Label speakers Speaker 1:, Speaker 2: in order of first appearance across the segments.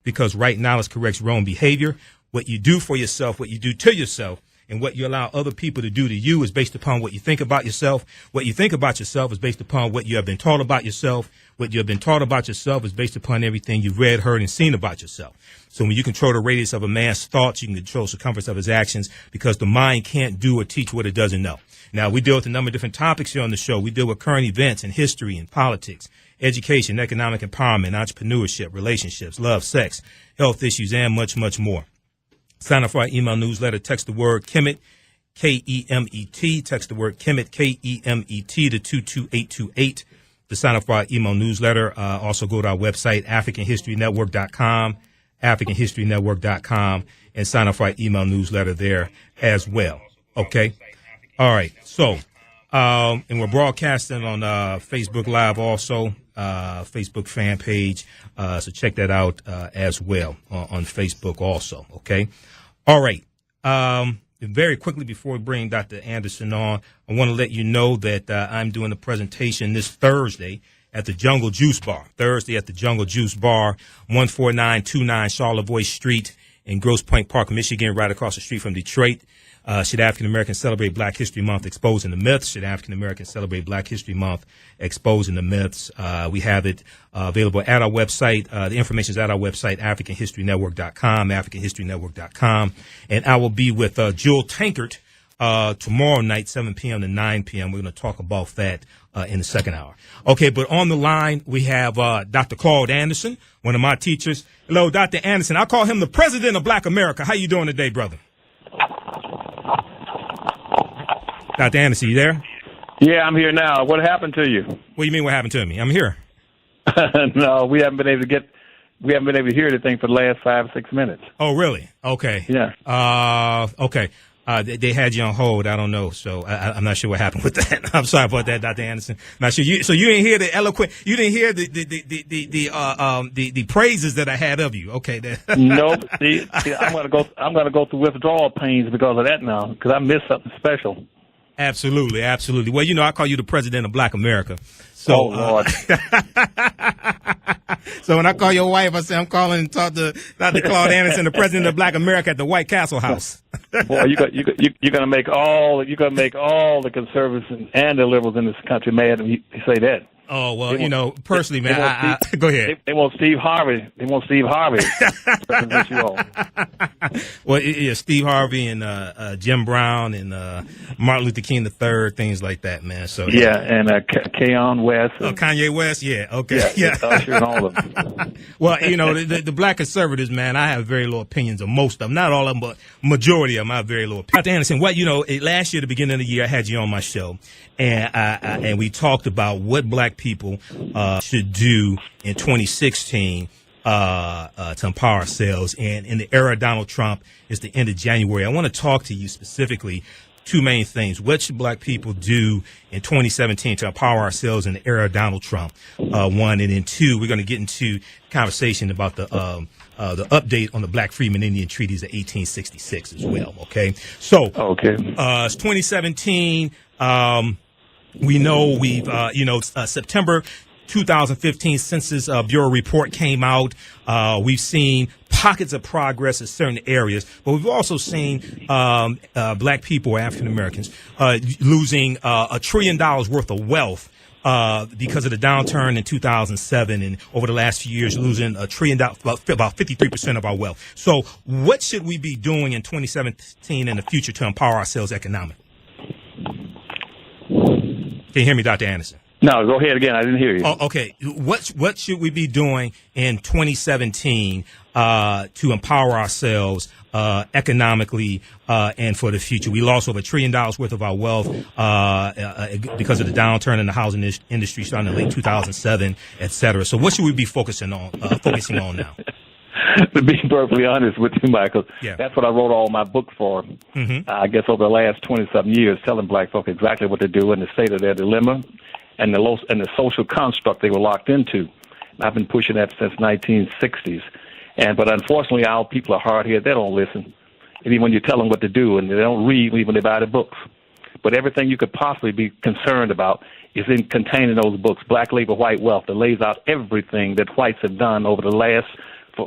Speaker 1: because right knowledge corrects wrong behavior. What you do for yourself, what you do to yourself, and what you allow other people to do to you is based upon what you think about yourself. What you think about yourself is based upon what you have been taught about yourself. What you have been taught about yourself is based upon everything you've read, heard, and seen about yourself. So when you control the radius of a man's thoughts, you can control the circumference of his actions, because the mind can't do or teach what it doesn't know. Now, we deal with a number of different topics here on the show. We deal with current events and history and politics, education, economic empowerment, entrepreneurship, relationships, love, sex, health issues, and much, much more. Sign up for our email newsletter. Text the word Kemet, K-E-M-E-T. Text the word Kemet, K-E-M-E-T, to 22828 to sign up for our email newsletter. Also go to our website, AfricanHistoryNetwork.com, AfricanHistoryNetwork.com, and sign up for our email newsletter there as well. Okay? All right. So, and we're broadcasting on Facebook Live also, Facebook fan page. So check that out as well on Facebook also. Okay. All right. Very quickly before we bring Dr. Anderson on, I want to let you know that I'm doing a presentation this Thursday at the Jungle Juice Bar. Thursday at the Jungle Juice Bar, 14929 Charlevoix Street in Grosse Pointe Park, Michigan, right across the street from Detroit. Should African Americans celebrate Black History Month, exposing the myths? Should African Americans celebrate Black History Month, exposing the myths? We have it available at our website. The information is at our website, AfricanHistoryNetwork.com, AfricanHistoryNetwork.com. And I will be with Jewel Tankard tomorrow night, 7 p.m. to 9 p.m. We're going to talk about that in the second hour. Okay, but on the line, we have Dr. Claud Anderson, one of my teachers. Hello, Dr. Anderson. I call him the president of Black America. How you doing today, brother? Dr. Anderson, you there?
Speaker 2: Yeah, I'm here now. What happened to you?
Speaker 1: What do you mean what happened to me? I'm here.
Speaker 2: No, we haven't been able to hear anything for the last 5 or 6 minutes.
Speaker 1: Oh, really? Okay.
Speaker 2: Yeah.
Speaker 1: Okay. They had you on hold. I don't know. So I'm not sure what happened with that. I'm sorry about that, Dr. Anderson. Not sure. So you didn't hear the eloquent, you didn't hear the praises that I had of you. Okay.
Speaker 2: Nope. See, I'm going to go through withdrawal pains because of that now, because I missed something special.
Speaker 1: Absolutely, absolutely. Well, I call you the president of Black America. So,
Speaker 2: oh, Lord.
Speaker 1: So when I call your wife, I say I'm calling and talk to Dr. Claud Anderson, the president of Black America, at the White Castle House.
Speaker 2: Boy, you're gonna make all the conservatives and the liberals in this country mad when you say that.
Speaker 1: Oh, well, personally, man, go ahead.
Speaker 2: They want Steve Harvey.
Speaker 1: Well, yeah, Steve Harvey and Jim Brown and Martin Luther King III, things like that, man. So
Speaker 2: yeah, and Kanye West.
Speaker 1: Kanye West, yeah, okay, yeah.
Speaker 2: Usher and all of them.
Speaker 1: Well, the black conservatives, man, I have very low opinions of most of them. Not all of them, but majority of them I have very low opinions. Dr. Anderson, last year, at the beginning of the year, I had you on my show, and we talked about what black people should do in 2016 to empower ourselves. And in the era of Donald Trump, it's the end of January. I want to talk to you specifically two main things. What should black people do in 2017 to empower ourselves in the era of Donald Trump? One, and then two, we're going to get into conversation about the update on the Black Freedmen Indian treaties of 1866 as well. Okay. So, it's 2017. We know September 2015 Census Bureau report came out. We've seen pockets of progress in certain areas, but we've also seen black people, African Americans, losing $1 trillion worth of wealth because of the downturn in 2007, and over the last few years, losing $1 trillion, about 53% of our wealth. So, what should we be doing in 2017 and the future to empower ourselves economically? Can you hear me, Dr. Anderson?
Speaker 2: No, go ahead again. I didn't hear you.
Speaker 1: Oh, okay. What should we be doing in 2017 to empower ourselves economically and for the future? We lost over $1 trillion worth of our wealth because of the downturn in the housing industry starting in late 2007, et cetera. So what should we be focusing on now?
Speaker 2: To be perfectly honest with you, Michael, That's what I wrote all my books for. Mm-hmm. I guess over the last 20-something years, telling black folk exactly what to do and the state of their dilemma and the social construct they were locked into. And I've been pushing that since 1960s. But unfortunately, our people are hard-headed. They don't listen. Even when you tell them what to do, and they don't read even when they buy the books. But everything you could possibly be concerned about is contained in those books, Black Labor, White Wealth, that lays out everything that whites have done over the last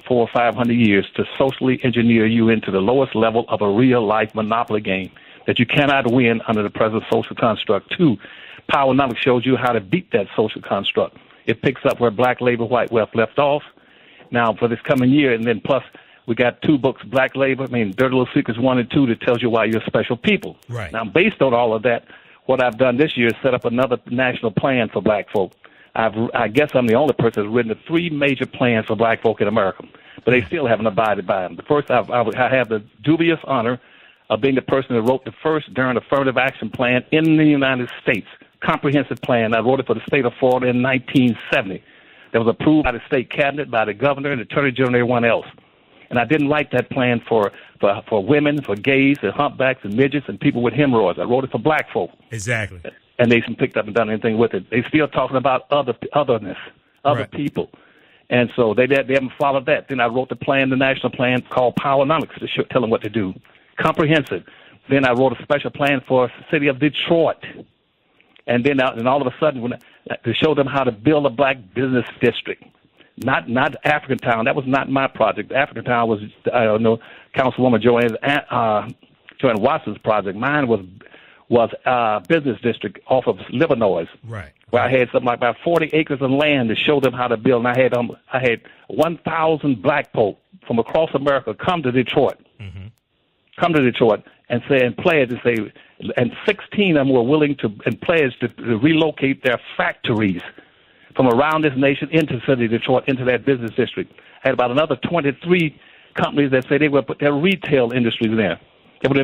Speaker 2: for 400 or 500 years to socially engineer you into the lowest level of a real-life monopoly game that you cannot win under the present social construct. 2, PowerNomics shows you how to beat that social construct. It picks up where black labor, white wealth left off. Now, for this coming year, and then plus we got 2 books, Black Labor, Dirty Little Secrets 1 and 2, that tells you why you're a special people.
Speaker 1: Right.
Speaker 2: Now, based on all of that, what I've done this year is set up another national plan for black folk. I guess I'm the only person that's written 3 major plans for black folk in America, but they still haven't abided by them. The first, I have the dubious honor of being the person that wrote the first darn affirmative action plan in the United States, comprehensive plan. I wrote it for the state of Florida in 1970. That was approved by the state cabinet, by the governor, and the attorney general, and everyone else. And I didn't write that plan for women, for gays, and humpbacks, and midgets, and people with hemorrhoids. I wrote it for black folk.
Speaker 1: Exactly.
Speaker 2: And they haven't picked up and done anything with it. They still talking about otherness, other
Speaker 1: right.
Speaker 2: people. And so they haven't followed that. Then I wrote the plan, the national plan called PowerNomics, to tell them what to do. Comprehensive. Then I wrote a special plan for the city of Detroit. And then all of a sudden, to show them how to build a black business district. Not African Town. That was not my project. African Town was, Councilwoman Joanne Watson's project. Mine was business district off of Livernois,
Speaker 1: right?
Speaker 2: Where I had something like about 40 acres of land to show them how to build. And I had 1,000 black folk from across America come to Detroit, and pledge and say, and 16 of them were willing to and pledged to relocate their factories from around this nation into the city of Detroit, into that business district. I had about another 23 companies that say they would put their retail industries there. It would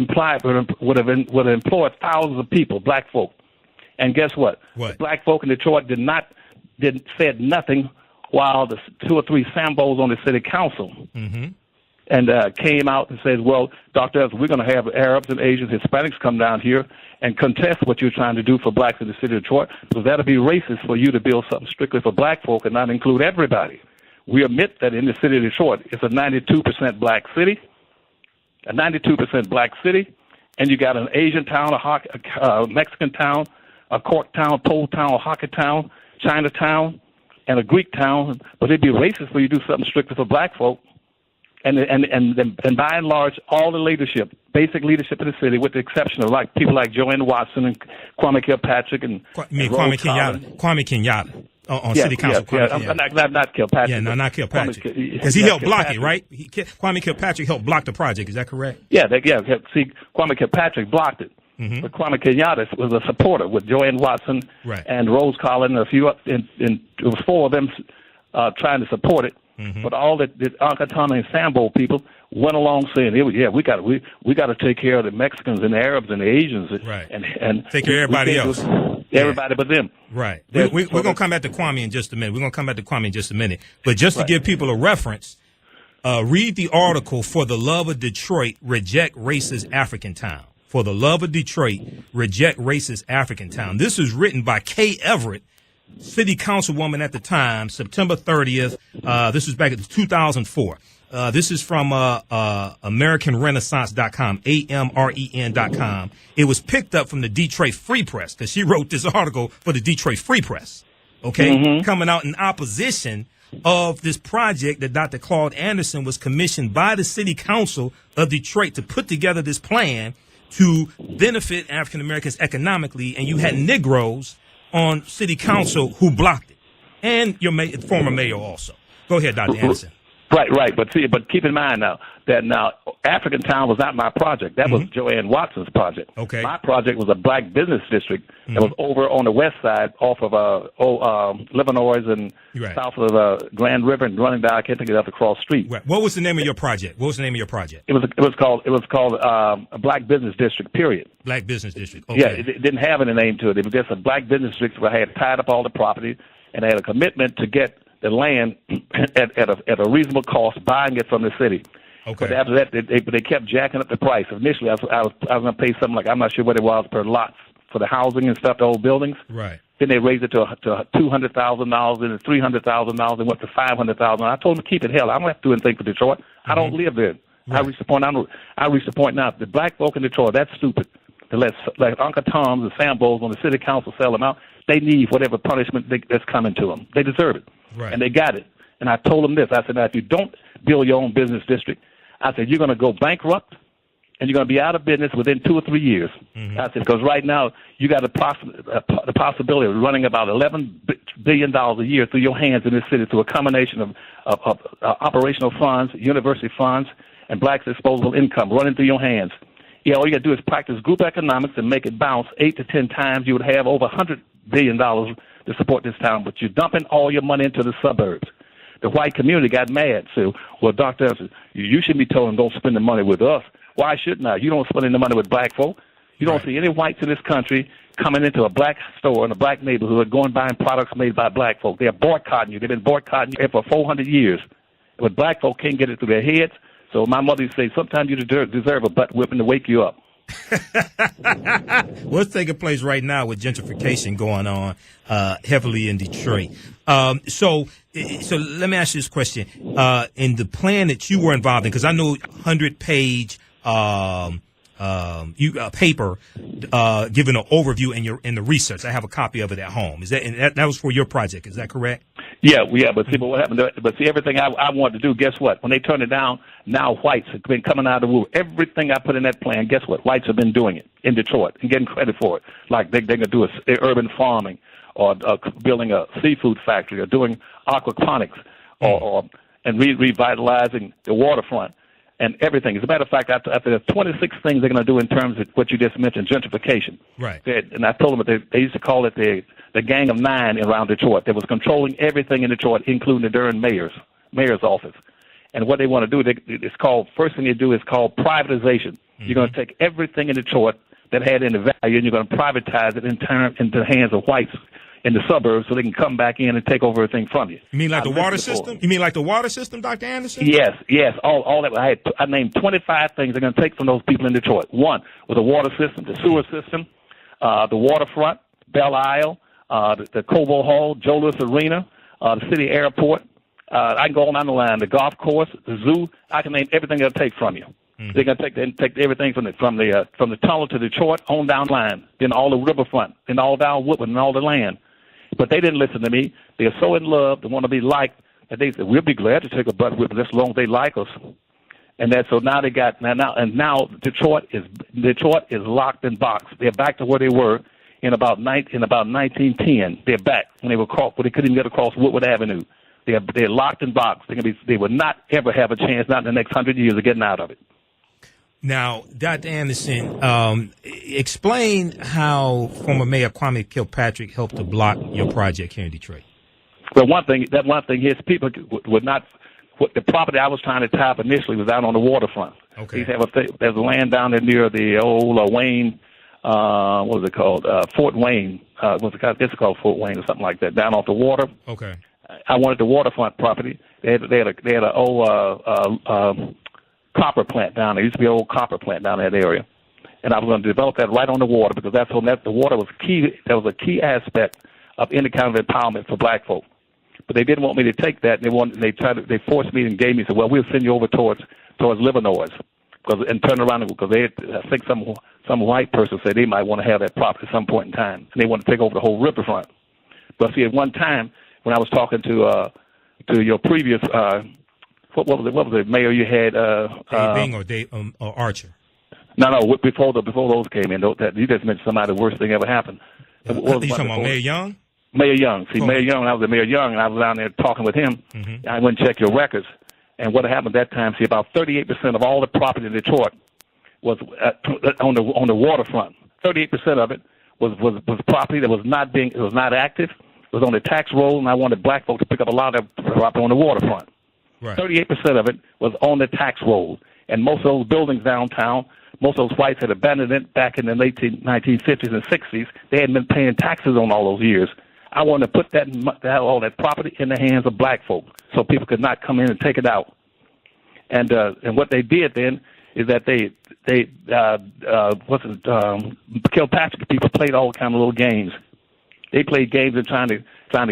Speaker 2: have employed thousands of people, black folk. And guess what?
Speaker 1: What?
Speaker 2: The black folk in Detroit said nothing while the 2 or 3 Sambos on the city council and came out and said, well, Dr. Evans, we're going to have Arabs and Asians, Hispanics come down here and contest what you're trying to do for blacks in the city of Detroit, because that'll be racist for you to build something strictly for black folk and not include everybody. We admit that in the city of Detroit, it's a 92% black city, and you got an Asian town, a Mexican town, a Cork town, Pole town, a Hockey town, Chinatown, and a Greek town, but it'd be racist for you to do something strictly for black folk. And by and large, all the leadership, basic leadership in the city, with the exception of people like Joanne Watson and Kwame Kilpatrick and
Speaker 1: Kwame Kenyatta on city council.
Speaker 2: Not Kilpatrick.
Speaker 1: Yeah, no, not Kilpatrick. Because he helped block it, right? Kwame Kilpatrick helped block the project. Is that correct?
Speaker 2: Yeah. See, Kwame Kilpatrick blocked it. But Kwame Kenyatta was a supporter with Joanne Watson and Rose Collins and a few, and it was 4 of them trying to support it. But all the Ankatana and Sambo people went along saying, we got to take care of the Mexicans and the Arabs and the Asians, and
Speaker 1: take care of everybody else.
Speaker 2: Everybody but them.
Speaker 1: Right. We're going to come back to Kwame in just a minute. But just to give people a reference, read the article, For the Love of Detroit, Reject Racist African Town. For the Love of Detroit, Reject Racist African Town. This was written by Kay Everett, city councilwoman at the time, September 30th. This was back in 2004. This is from AmericanRenaissance.com, AMREN.com. It was picked up from the Detroit Free Press because she wrote this article for the Detroit Free Press, coming out in opposition of this project that Dr. Claud Anderson was commissioned by the city council of Detroit to put together this plan to benefit African Americans economically, and you had Negroes on city council who blocked it, and your former mayor also. Go ahead, Dr. Anderson.
Speaker 2: Right. But keep in mind that African Town was not my project. That was Joanne Watson's project.
Speaker 1: Okay.
Speaker 2: My project was a black business district that was over on the west side, off of Livernois and south of Grand River, and running down. I can't think of the cross street.
Speaker 1: Right. What was the name of your project?
Speaker 2: It was called a black business district. Period.
Speaker 1: Black business district. Okay.
Speaker 2: Yeah, it didn't have any name to it. It was just a black business district where I had tied up all the property, and I had a commitment to get the land at a reasonable cost, buying it from the city.
Speaker 1: Okay.
Speaker 2: But after that, they kept jacking up the price. Initially, I was going to pay something like, I'm not sure what it was per lot for the housing and stuff, the old buildings.
Speaker 1: Right.
Speaker 2: Then they raised it to $200,000, then $300,000, and went to $500,000. I told them to keep it. Hell, I don't have to do anything for Detroit. I don't live there. Right. I reached the point now. The black folk in Detroit, that's stupid. To let Uncle Toms and Sambos on the city council sell them out. They need whatever punishment that's coming to them. They deserve it.
Speaker 1: Right.
Speaker 2: And they got it. And I told them this. I said, now, if you don't build your own business district, I said, you're going to go bankrupt and you're going to be out of business within 2 or 3 years. I said, because right now you got the possibility of running about $11 billion a year through your hands in this city through a combination of operational funds, university funds, and blacks' disposable income running through your hands. Yeah, all you got to do is practice group economics and make it bounce 8 to 10 times. You would have over $100 billion to support this town, but you're dumping all your money into the suburbs. The white community got mad. So, well, Dr. Anderson, you should be telling them don't spend the money with us. Why shouldn't I? You don't spend any money with black folk. You don't see any whites in this country coming into a black store in a black neighborhood going buying products made by black folk. They're boycotting you. They've been boycotting you for 400 years. But black folk can't get it through their heads. So my mother used to say, sometimes you deserve a butt whipping to wake you up.
Speaker 1: What's taking place right now with gentrification going on heavily in Detroit? So let me ask you this question. In the plan that you were involved in, because I know 100-page paper giving an overview in the research. I have a copy of it at home. Is that was for your project? Is that correct?
Speaker 2: Yeah. But see, what happened? But see, everything I wanted to do. Guess what? When they turned it down, now whites have been coming out of the womb. Everything I put in that plan. Guess what? Whites have been doing it in Detroit and getting credit for it. Like they're gonna do urban farming, or building a seafood factory, or doing aquaponics, and revitalizing the waterfront. And everything. As a matter of fact, after the 26 things they're going to do in terms of what you just mentioned, gentrification. Right. And I told them that they used to call it the Gang of Nine around Detroit. That was controlling everything in Detroit, including the Durham mayor's office. And what they want to do, first thing they do is called privatization. Mm-hmm. You're going to take everything in Detroit that had any value, and you're going to privatize it and turn it into the hands of whites in the suburbs so they can come back in and take over everything from you.
Speaker 1: You mean like the water system? You mean like the water system, Dr. Anderson?
Speaker 2: Yes. All that. I named 25 things they're going to take from those people in Detroit. One was the water system, the sewer system, the waterfront, Belle Isle, the Cobo Hall, Joe Louis Arena, the city airport. I can go on the line, the golf course, the zoo. I can name everything they'll take from you. Mm-hmm. They're going to take everything from the tunnel to Detroit on down the line, then all the riverfront, then all down Woodward and all the land. But they didn't listen to me. They're so in love, they want to be liked, that they said, we'll be glad to take a butt whipping as long as they like us. And so now now Detroit is locked in box. They're back to where they were in about 1910. They're back when they couldn't even get across Woodward Avenue. They're locked in box. They will not ever have a chance, not in the next 100 years, of getting out of it.
Speaker 1: Now, Dr. Anderson, explain how former Mayor Kwame Kilpatrick helped to block your project here in Detroit.
Speaker 2: Well, one thing is people would not. The property I was trying to tie up initially was out on the waterfront. Okay. There's land down there near the old Wayne. What was it called? Fort Wayne. It's called Fort Wayne or something like that. Down off the water. Okay. I wanted the waterfront property. They had an old copper plant down there. There used to be an old copper plant down in that area. And I was going to develop that right on the water because the water was key. That was a key aspect of any kind of empowerment for black folk. But they didn't want me to take that. They forced me and gave me, said, well, we'll send you over towards Livernois and turn around because I think some white person said they might want to have that property at some point in time. And they want to take over the whole riverfront. But see, at one time when I was talking to your previous what was it, mayor you had?
Speaker 1: Dave Bing or Archer?
Speaker 2: No, before those came in, you just mentioned somebody the worst thing ever happened.
Speaker 1: You talking about Mayor Young?
Speaker 2: Mayor Young. See, Mayor Young, when I was at Mayor Young, and I was down there talking with him, I went and checked your records. And what happened at that time, see, about 38% of all the property in Detroit was on the waterfront. 38% of it was property that was not active. It was on the tax roll, and I wanted black folks to pick up a lot of property on the waterfront. Right. 38% of it was on the tax roll. And most of those buildings downtown, most of those whites had abandoned it back in the late 1950s and 60s. They hadn't been paying taxes on all those years. I wanted to put all that property in the hands of black folk so people could not come in and take it out. And what they did then is that Kilpatrick people played all kind of little games. They played games of trying to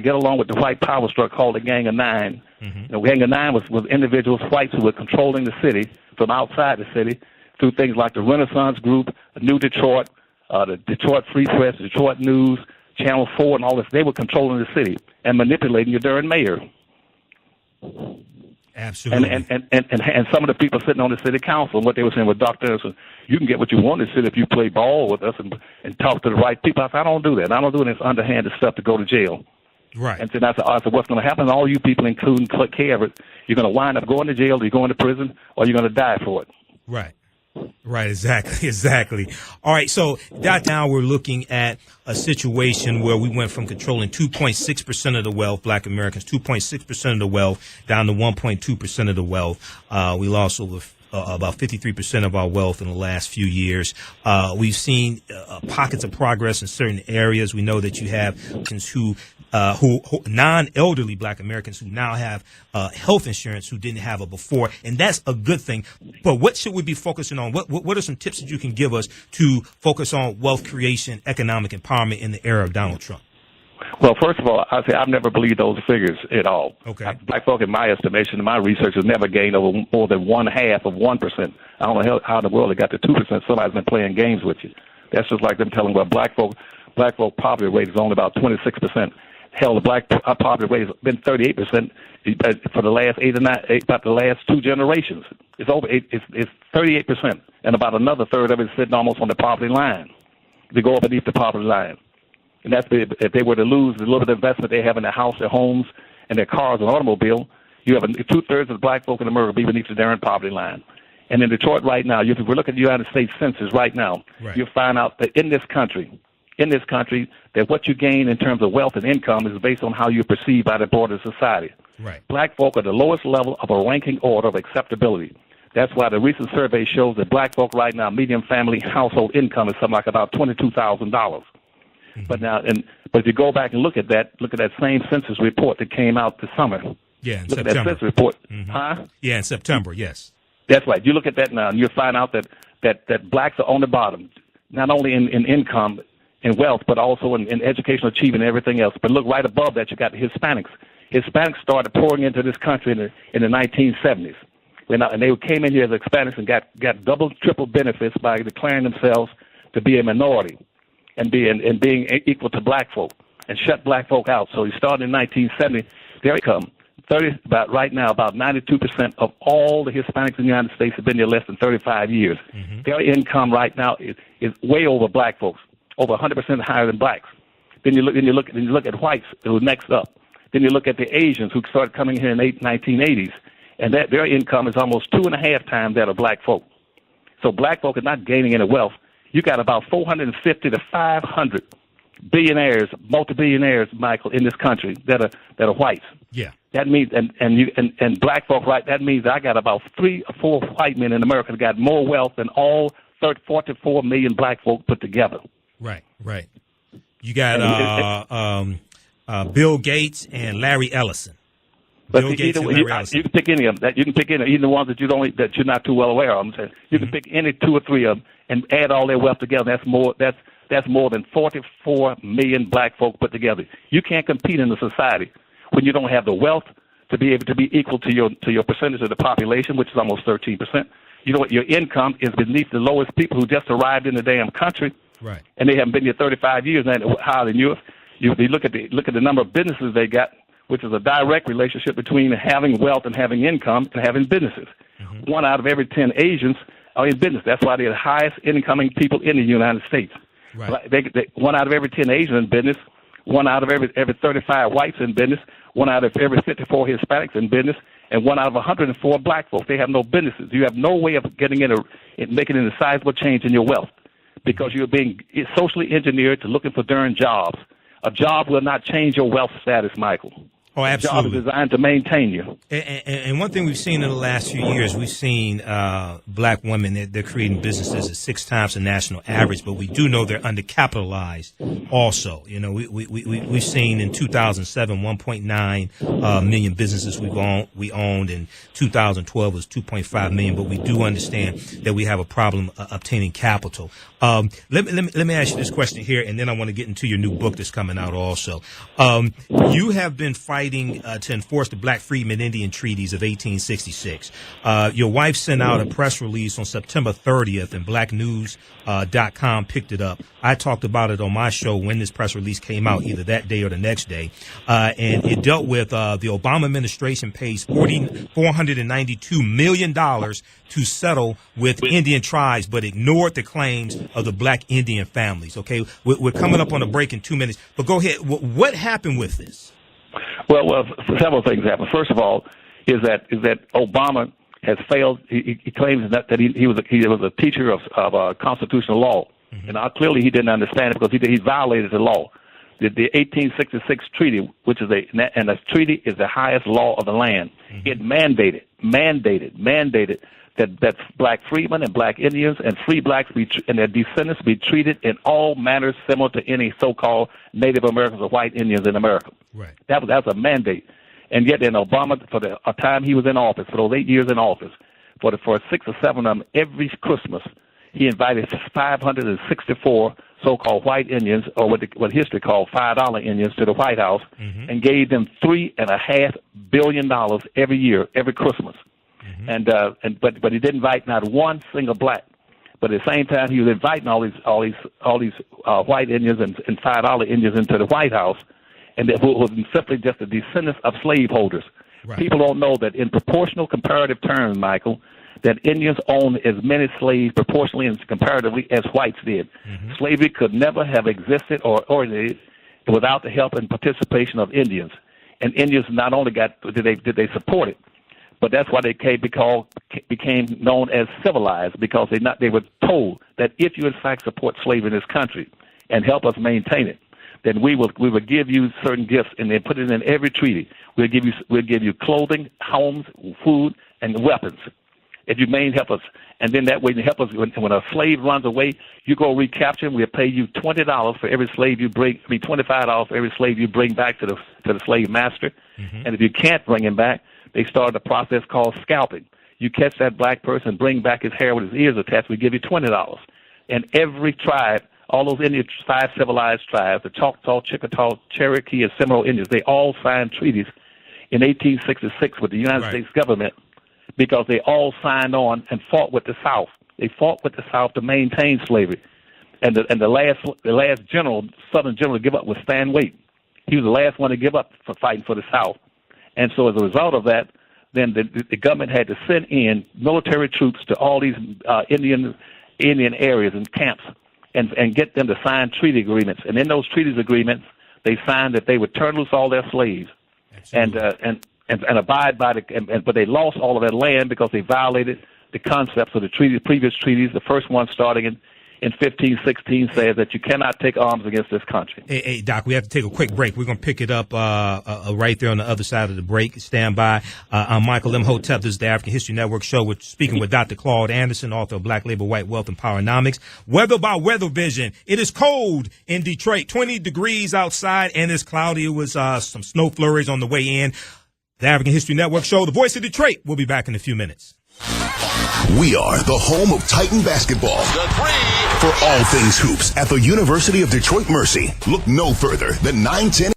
Speaker 2: get along with the white power structure called the Gang of Nine. Mm-hmm. The Gang of Nine was individuals, whites, who were controlling the city from outside the city through things like the Renaissance Group, New Detroit, the Detroit Free Press, Detroit News, Channel 4, and all this. They were controlling the city and manipulating your Durham mayor.
Speaker 1: Absolutely.
Speaker 2: And some of the people sitting on the city council, what they were saying with Dr. Anderson, you can get what you want in the city if you play ball with us and talk to the right people. I said, I don't do that. I don't do this underhanded stuff to go to jail.
Speaker 1: Right.
Speaker 2: And then I said, what's going to happen to all you people, including K. Everett? You're going to wind up going to jail, you're going to prison, or you're going to die for it.
Speaker 1: Right. Right, exactly. All right, so that now we're looking at a situation where we went from controlling 2.6% of the wealth, Black Americans, 2.6% of the wealth, down to 1.2% of the wealth. We lost over about 53% of our wealth in the last few years. We've seen pockets of progress in certain areas. We know that you have who non-elderly Black Americans who now have health insurance who didn't have it before, and that's a good thing. But what should we be focusing on? What are some tips that you can give us to focus on wealth creation, economic empowerment in the era of Donald Trump?
Speaker 2: Well, first of all, I say I've never believed those figures at all.
Speaker 1: Okay.
Speaker 2: Black folk, in my estimation, my research has never gained over more than 1/2 of 1%. I don't know how in the world they got to 2%. Somebody's been playing games with you. That's just like them telling well, black folk poverty rate is only about 26%. Hell, the black poverty rate has been 38% for the last about the last 2 generations. It's over. It's 38%, and about another third of it is sitting almost on the poverty line. They go up beneath the poverty line. And that's if they were to lose the little bit of investment they have in their house, their homes, and their cars and automobile, you have 2/3 of the black folk in America be beneath the darn poverty line. And in Detroit right now, if we look at the United States Census right now,
Speaker 1: right,
Speaker 2: you'll find out that in this country, that what you gain in terms of wealth and income is based on how you're perceived by the broader society.
Speaker 1: Right.
Speaker 2: Black folk are the lowest level of a ranking order of acceptability. That's why the recent survey shows that black folk right now, median family household income is something like about $22,000. But if you go back and look at that same census report that came out this summer.
Speaker 1: Yeah, in
Speaker 2: look
Speaker 1: September.
Speaker 2: At that census report.
Speaker 1: Mm-hmm. Yeah, in September, yes.
Speaker 2: That's right. You look at that now, and you'll find out that blacks are on the bottom, not only in income and wealth, but also in educational achievement and everything else. But look right above that, you got the Hispanics. Hispanics started pouring into this country in the 1970s. And they came in here as Hispanics and got double, triple benefits by declaring themselves to be a minority and being equal to black folk and shut black folk out. So he started in 1970. Their income, right now, about 92% of all the Hispanics in the United States have been here less than 35 years. Mm-hmm. Their income right now is way over black folks, over 100% higher than blacks. Then you look at whites who are next up. Then you look at the Asians who started coming here in the 1980s, and their income is almost 2.5 times that of black folk. So black folk are not gaining any wealth. You got about 450 to 500 billionaires, multi-billionaires, Michael, in this country that are whites.
Speaker 1: Yeah.
Speaker 2: That means and black folk, right? That means I got about 3 or 4 white men in America that got more wealth than all 44 million black folk put together.
Speaker 1: Right. You got Bill Gates and Larry Ellison.
Speaker 2: But you can pick any of them. You can pick any, even the ones that you're not too well aware of. You can pick any 2 or 3 of them and add all their wealth together. That's more than 44 million black folk put together. You can't compete in a society when you don't have the wealth to be able to be equal to your percentage of the population, which is almost 13%. You know what? Your income is beneath the lowest people who just arrived in the damn country,
Speaker 1: right? And
Speaker 2: they haven't been here 35 years now. Higher than you. You look at the number of businesses they got, which is a direct relationship between having wealth and having income and having businesses. Mm-hmm. 1 out of every 10 Asians are in business. That's why they're the highest incoming people in the United States.
Speaker 1: Right.
Speaker 2: 1 out of every 10 Asians in business, 1 out of every 35 whites in business, 1 out of every 54 Hispanics in business, and 1 out of 104 black folks. They have no businesses. You have no way of getting making a sizable change in your wealth because you're being socially engineered to looking for darn jobs. A job will not change your wealth status, Michael.
Speaker 1: Oh, absolutely.
Speaker 2: A job is designed to maintain you.
Speaker 1: And one thing we've seen in the last few years, we've seen black women, they're creating businesses at 6 times the national average, but we do know they're undercapitalized also. You know, we've seen in 2007, 1.9 million businesses we owned. In 2012 was 2.5 million, but we do understand that we have a problem obtaining capital. Let me ask you this question here, and then I want to get into your new book that's coming out also. You have been fighting fighting to enforce the Black Freedmen Indian Treaties of 1866. Your wife sent out a press release on September 30th, and blacknews.com picked it up. I talked about it on my show when this press release came out, either that day or the next day. And it dealt with the Obama administration pays $492 million to settle with Indian tribes, but ignored the claims of the Black Indian families. Okay, we're coming up on a break in 2 minutes, but go ahead. What happened with this?
Speaker 2: Well, several things happened. First of all, is that Obama has failed. He claims that he was a teacher of constitutional law, and clearly he didn't understand it because he violated the law. The 1866 treaty, which is and the treaty is the highest law of the land. It mandated that Black freedmen and Black Indians and free blacks and their descendants be treated in all manners similar to any so-called Native Americans or white Indians in America.
Speaker 1: Right.
Speaker 2: That was a mandate. And yet in Obama, for the time he was in office, for those 8 years in office, for 6 or 7 of them, every Christmas, he invited 564 so-called white Indians, or what history called $5 Indians, to the White House, and gave them $3.5 billion every year, every Christmas. But he didn't invite not one single black. But at the same time, he was inviting all these white Indians and $5 Indians into the White House, and who was simply just the descendants of slaveholders.
Speaker 1: Right.
Speaker 2: People don't know that in proportional comparative terms, Michael, that Indians owned as many slaves proportionally and comparatively as whites did. Slavery could never have existed or originated without the help and participation of Indians. And Indians not only did they support it, but that's why they became known as civilized, because they were told that if you in fact support slavery in this country and help us maintain it, then we will give you certain gifts, and then put it in every treaty. We'll give you clothing, homes, food, and weapons. If you help us, and then that way you help us when a slave runs away, you go recapture him. We'll pay you $20 for every slave you bring. $25 for every slave you bring back to the slave master. And if you can't bring him back, they started a process called scalping. You catch that black person, bring back his hair with his ears attached, we give you $20. And every tribe, all those Indian 5 civilized tribes, the Choctaw, Chickasaw, Cherokee, and Seminole Indians, they all signed treaties in 1866 with the United States government, because they all signed on and fought with the South. They fought with the South to maintain slavery. And the last Southern general to give up was Stan Wade. He was the last one to give up for fighting for the South. And so as a result of that, then the government had to send in military troops to all these Indian areas and camps and get them to sign treaty agreements. And in those treaty agreements, they signed that they would turn loose all their slaves and abide by but they lost all of that land because they violated the concepts of the previous treaties. The first one starting in 1516 says that you cannot take arms against this country.
Speaker 1: Hey, Doc, we have to take a quick break. We're going to pick it up right there on the other side of the break. Stand by. I'm Michael Imhotep. This is the African History Network show. We're speaking with Dr. Claud Anderson, author of Black Labor, White Wealth, and PowerNomics. Weather by Weather Vision. It is cold in Detroit, 20 degrees outside, and it's cloudy. It was some snow flurries on the way in. The African History Network show, The Voice of Detroit. We'll be back in a few minutes.
Speaker 3: We are the home of Titan basketball. The three. For all things hoops at the University of Detroit Mercy. Look no further than 910.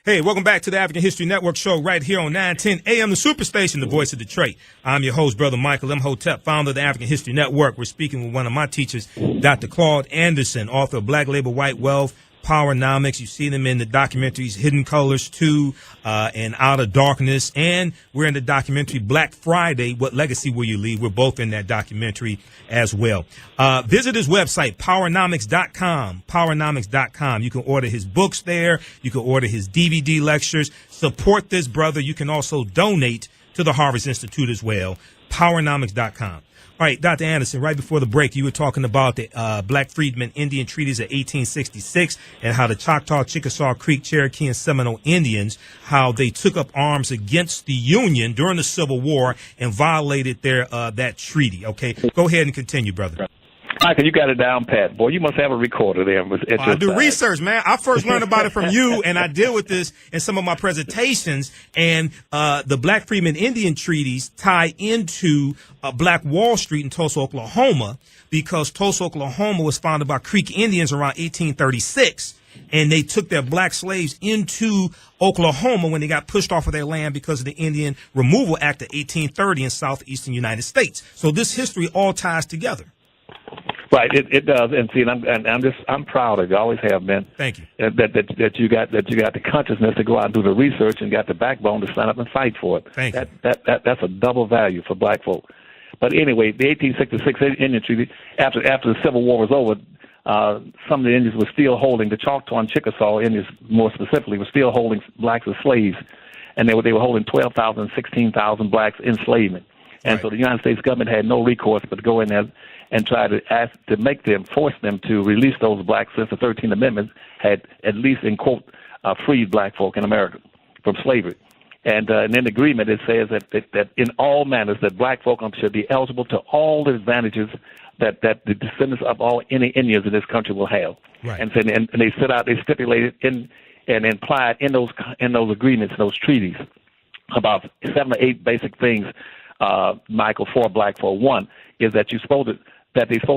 Speaker 1: Hey, welcome back to the African History Network show right here on 910 AM, the Superstation, The Voice of Detroit. I'm your host, Brother Michael Imhotep, founder of the African History Network. We're speaking with one of my teachers, Dr. Claud Anderson, author of Black Labor, White Wealth, PowerNomics. You see them in the documentaries Hidden Colors 2 and Out of Darkness. And we're in the documentary Black Friday, What Legacy Will You Leave? We're both in that documentary as well. Visit his website, PowerNomics.com. PowerNomics.com. You can order his books there. You can order his DVD lectures. Support this brother. You can also donate to the Harvest Institute as well. PowerNomics.com. All right, Dr. Anderson, right before the break, you were talking about the Black Freedmen Indian Treaties of 1866 and how the Choctaw, Chickasaw, Creek, Cherokee, and Seminole Indians, how they took up arms against the Union during the Civil War and violated that treaty. Okay, go ahead and continue, brother.
Speaker 2: Michael, you got it down pat. Boy, you must have a recorder there.
Speaker 1: I do research, man. I first learned about it from you, and I deal with this in some of my presentations. And the Black Freedmen Indian Treaties tie into Black Wall Street in Tulsa, Oklahoma, because Tulsa, Oklahoma was founded by Creek Indians around 1836. and they took their black slaves into Oklahoma when they got pushed off of their land because of the Indian Removal Act of 1830 in southeastern United States. So this history all ties together.
Speaker 2: Right, it does, and see, I'm proud of you. Always have been.
Speaker 1: Thank you.
Speaker 2: That you got the consciousness to go out and do the research and got the backbone to stand up and fight for it.
Speaker 1: Thank you.
Speaker 2: That's a double value for black folk. But anyway, the 1866 Indian Treaty, after the Civil War was over, some of the Indians were still holding, the Choctaw and Chickasaw Indians more specifically, were still holding blacks as slaves, and they were holding 12,000, 16,000 blacks in enslavement. And so the United States government had no recourse but to go in there and try to force them to release those blacks since the 13th Amendment had at least, in quote, freed black folk in America from slavery. And in the agreement, it says that in all manners that black folk should be eligible to all the advantages that the descendants of all any Indians in this country will have.
Speaker 1: Right.
Speaker 2: And they stipulated and implied in those agreements, those treaties, about 7 or 8 basic things, Michael, for black folk. One is that they're supposed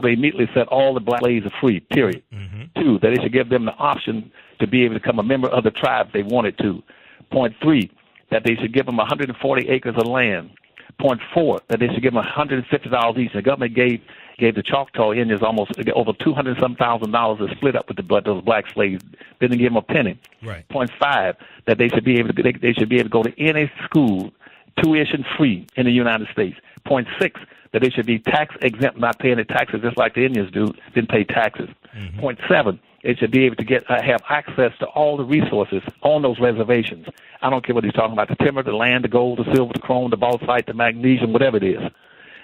Speaker 2: to immediately set all the black slaves free, period. Mm-hmm. 2, that they should give them the option to be able to become a member of the tribe if they wanted to. Point 3, that they should give them 140 acres of land. Point 4, that they should give them $150 each. The government gave the Choctaw Indians almost over $200,000 to split up with those black slaves. Didn't give them a penny.
Speaker 1: Right.
Speaker 2: Point 5, that they should be able to go to any school, tuition free in the United States. Point 6, that they should be tax exempt, not paying the taxes just like the Indians do, didn't pay taxes. Mm-hmm. Point 7, they should be able to have access to all the resources on those reservations. I don't care what he's talking about, the timber, the land, the gold, the silver, the chrome, the bauxite, the magnesium, whatever it is.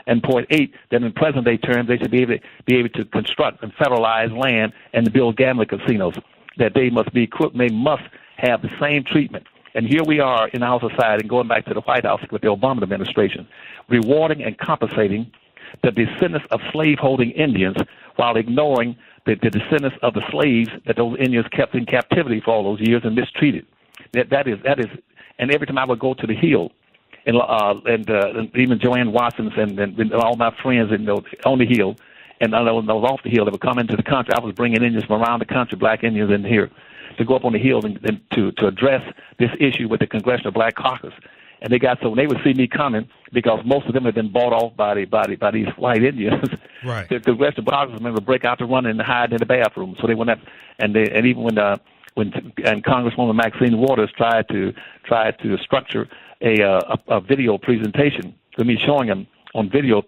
Speaker 2: And point 8, that in present-day terms, they should be able to construct and federalize land and to build gambling casinos, that they must have the same treatment. And here we are in our society, going back to the White House with the Obama administration, rewarding and compensating the descendants of slaveholding Indians while ignoring the descendants of the slaves that those Indians kept in captivity for all those years and mistreated. That is, and every time I would go to the Hill, and even Joanne Watson's and all my friends on the Hill, and I was off the Hill, they would come into the country. I was bringing Indians from around the country, black Indians in here, to go up on the Hill and to address this issue with the Congressional Black Caucus. And they would see me coming because most of them had been bought off by these white Indians.
Speaker 1: Right. The
Speaker 2: Congressional Black Caucus would break out to run and hide in the bathroom. So they went up, and even when Congresswoman Maxine Waters tried to structure a video presentation with me showing them on video,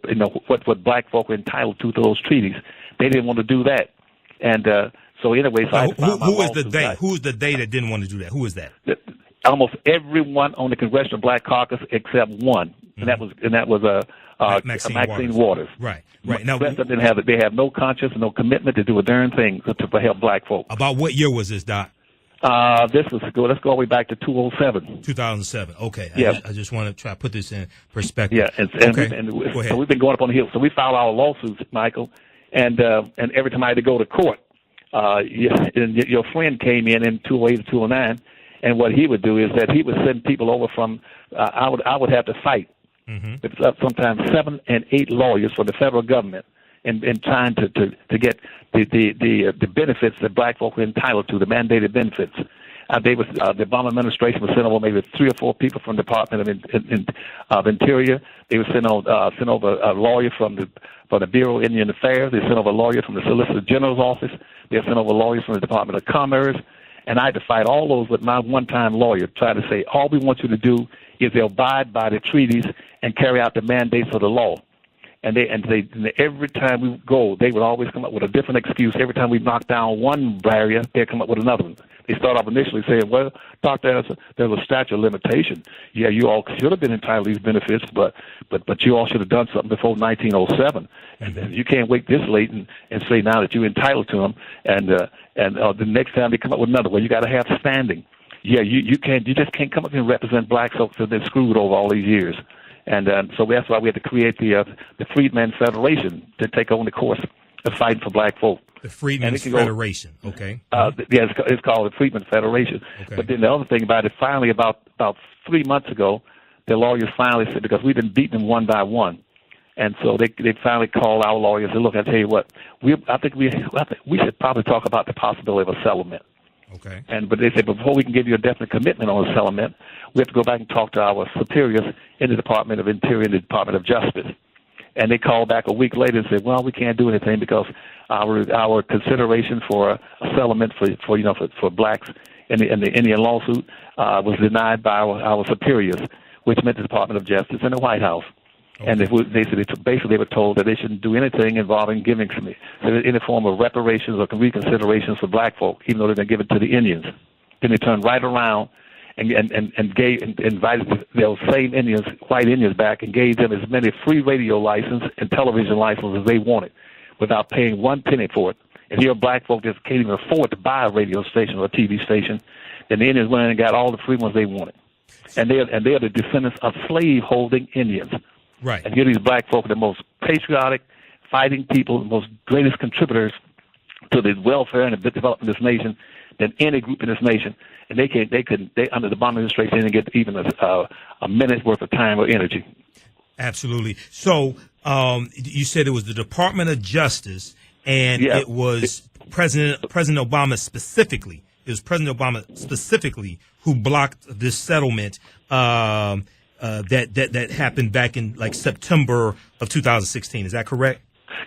Speaker 2: what black folk were entitled to those treaties, they didn't want to do that. And so anyway,
Speaker 1: who is the they? Who's the they that didn't want to do that? Who is that?
Speaker 2: Almost everyone on the Congressional Black Caucus except one, and that was Maxine Waters.
Speaker 1: Right. Now,
Speaker 2: the rest of them they have no conscience and no commitment to do a darn thing to help black folk.
Speaker 1: About what year was this, Doc?
Speaker 2: Let's go all the way back to 2007.
Speaker 1: 2007. Okay.
Speaker 2: Yeah.
Speaker 1: I just want to try to put this in perspective.
Speaker 2: Yeah.
Speaker 1: So
Speaker 2: we've been going up on the Hill. So we filed our lawsuits, Michael, and every time I had to go to court, your friend came in 2008 to 2009. And what he would do is that he would send people over from. I would have to fight. Mm-hmm. It's sometimes 7 and 8 lawyers for the federal government, in trying to get the benefits that black folk are entitled to, the mandated benefits. The Obama administration would send over maybe 3 or 4 people from the Department of Interior. They would send over a lawyer from the Bureau of Indian Affairs. They sent over a lawyer from the Solicitor General's office. They sent over lawyers from the Department of Commerce. And I had to fight all those with my one-time lawyer, trying to say, all we want you to do is abide by the treaties and carry out the mandates of the law. And every time we go, they would always come up with a different excuse. Every time we knock down one barrier, they'd come up with another one. They start off initially saying, well, Doctor, there's a statute of limitation. Yeah, you all should have been entitled to these benefits, but you all should have done something before 1907. And you can't wait this late and say now that you're entitled to them. And the next time they come up with another, well, you got to have standing. Yeah, you just can't come up here and represent black folks that have been screwed over all these years. And so that's why we had to create the Freedmen's Federation to take on the course of fighting for black folk.
Speaker 1: The Freedmen's Federation, okay.
Speaker 2: It's called the Freedmen's Federation. Okay. But then the other thing about it, finally about 3 months ago, the lawyers finally said, because we've been beating them one by one, and so they finally called our lawyers and look, I tell you what, I think we should probably talk about the possibility of a settlement.
Speaker 1: Okay.
Speaker 2: But they said before we can give you a definite commitment on a settlement, we have to go back and talk to our superiors in the Department of Interior and the Department of Justice. And they called back a week later and said, well, we can't do anything because our consideration for a settlement for blacks in the Indian lawsuit was denied by our superiors, which meant the Department of Justice and the White House. Okay. And they were told that they shouldn't do anything involving giving any form of reparations or reconsiderations for black folk, even though they're going to give it to the Indians. Then they turned right around and invited those same Indians, white Indians, back and gave them as many free radio licenses and television licenses as they wanted without paying one penny for it. And here black folk just can't even afford to buy a radio station or a TV station. And the Indians went in and got all the free ones they wanted. And they are the descendants of slave-holding Indians.
Speaker 1: Right.
Speaker 2: And here these black folk are the most patriotic, fighting people, the most greatest contributors to the welfare and the development of this nation than any group in this nation. And they under the Obama administration, they didn't get even a minute's worth of time or energy.
Speaker 1: Absolutely. So you said it was the Department of Justice, and it was President Obama specifically. It was President Obama specifically who blocked this settlement that happened back in like September of 2016. Is that correct?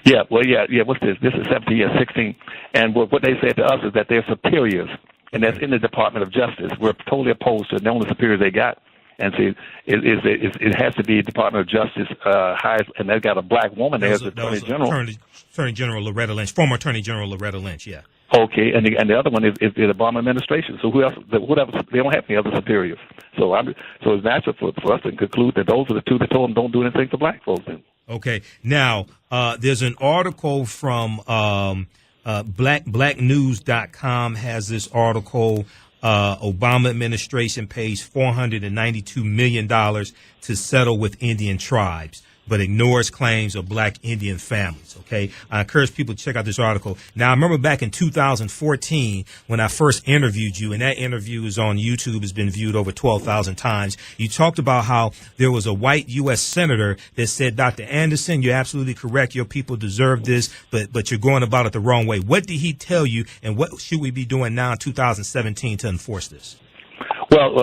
Speaker 2: Yeah. Well, yeah. What's this? This is 16. And what they said to us is that they're superiors, and that's in the Department of Justice. We're totally opposed to the only superiors they got. And see, it has to be Department of Justice hires, and they've got a black woman there as Attorney General.
Speaker 1: Attorney General Loretta Lynch, former Attorney General Loretta Lynch, yeah.
Speaker 2: Okay, and the other one is the Obama administration. So who else? Whatever, they don't have any other superiors. So it's natural for us to conclude that those are the two that told them don't do anything for black folks. Then.
Speaker 1: Okay, now there's an article from blacknews.com has this article. Obama administration pays $492 million to settle with Indian tribes, but ignores claims of black Indian families. Okay. I encourage people to check out this article. Now, I remember back in 2014 when I first interviewed you, and that interview is on YouTube, has been viewed over 12,000 times. You talked about how there was a white U.S. senator that said, Dr. Anderson, you're absolutely correct. Your people deserve this, but you're going about it the wrong way. What did he tell you, and what should we be doing now in 2017 to enforce this?
Speaker 2: Well,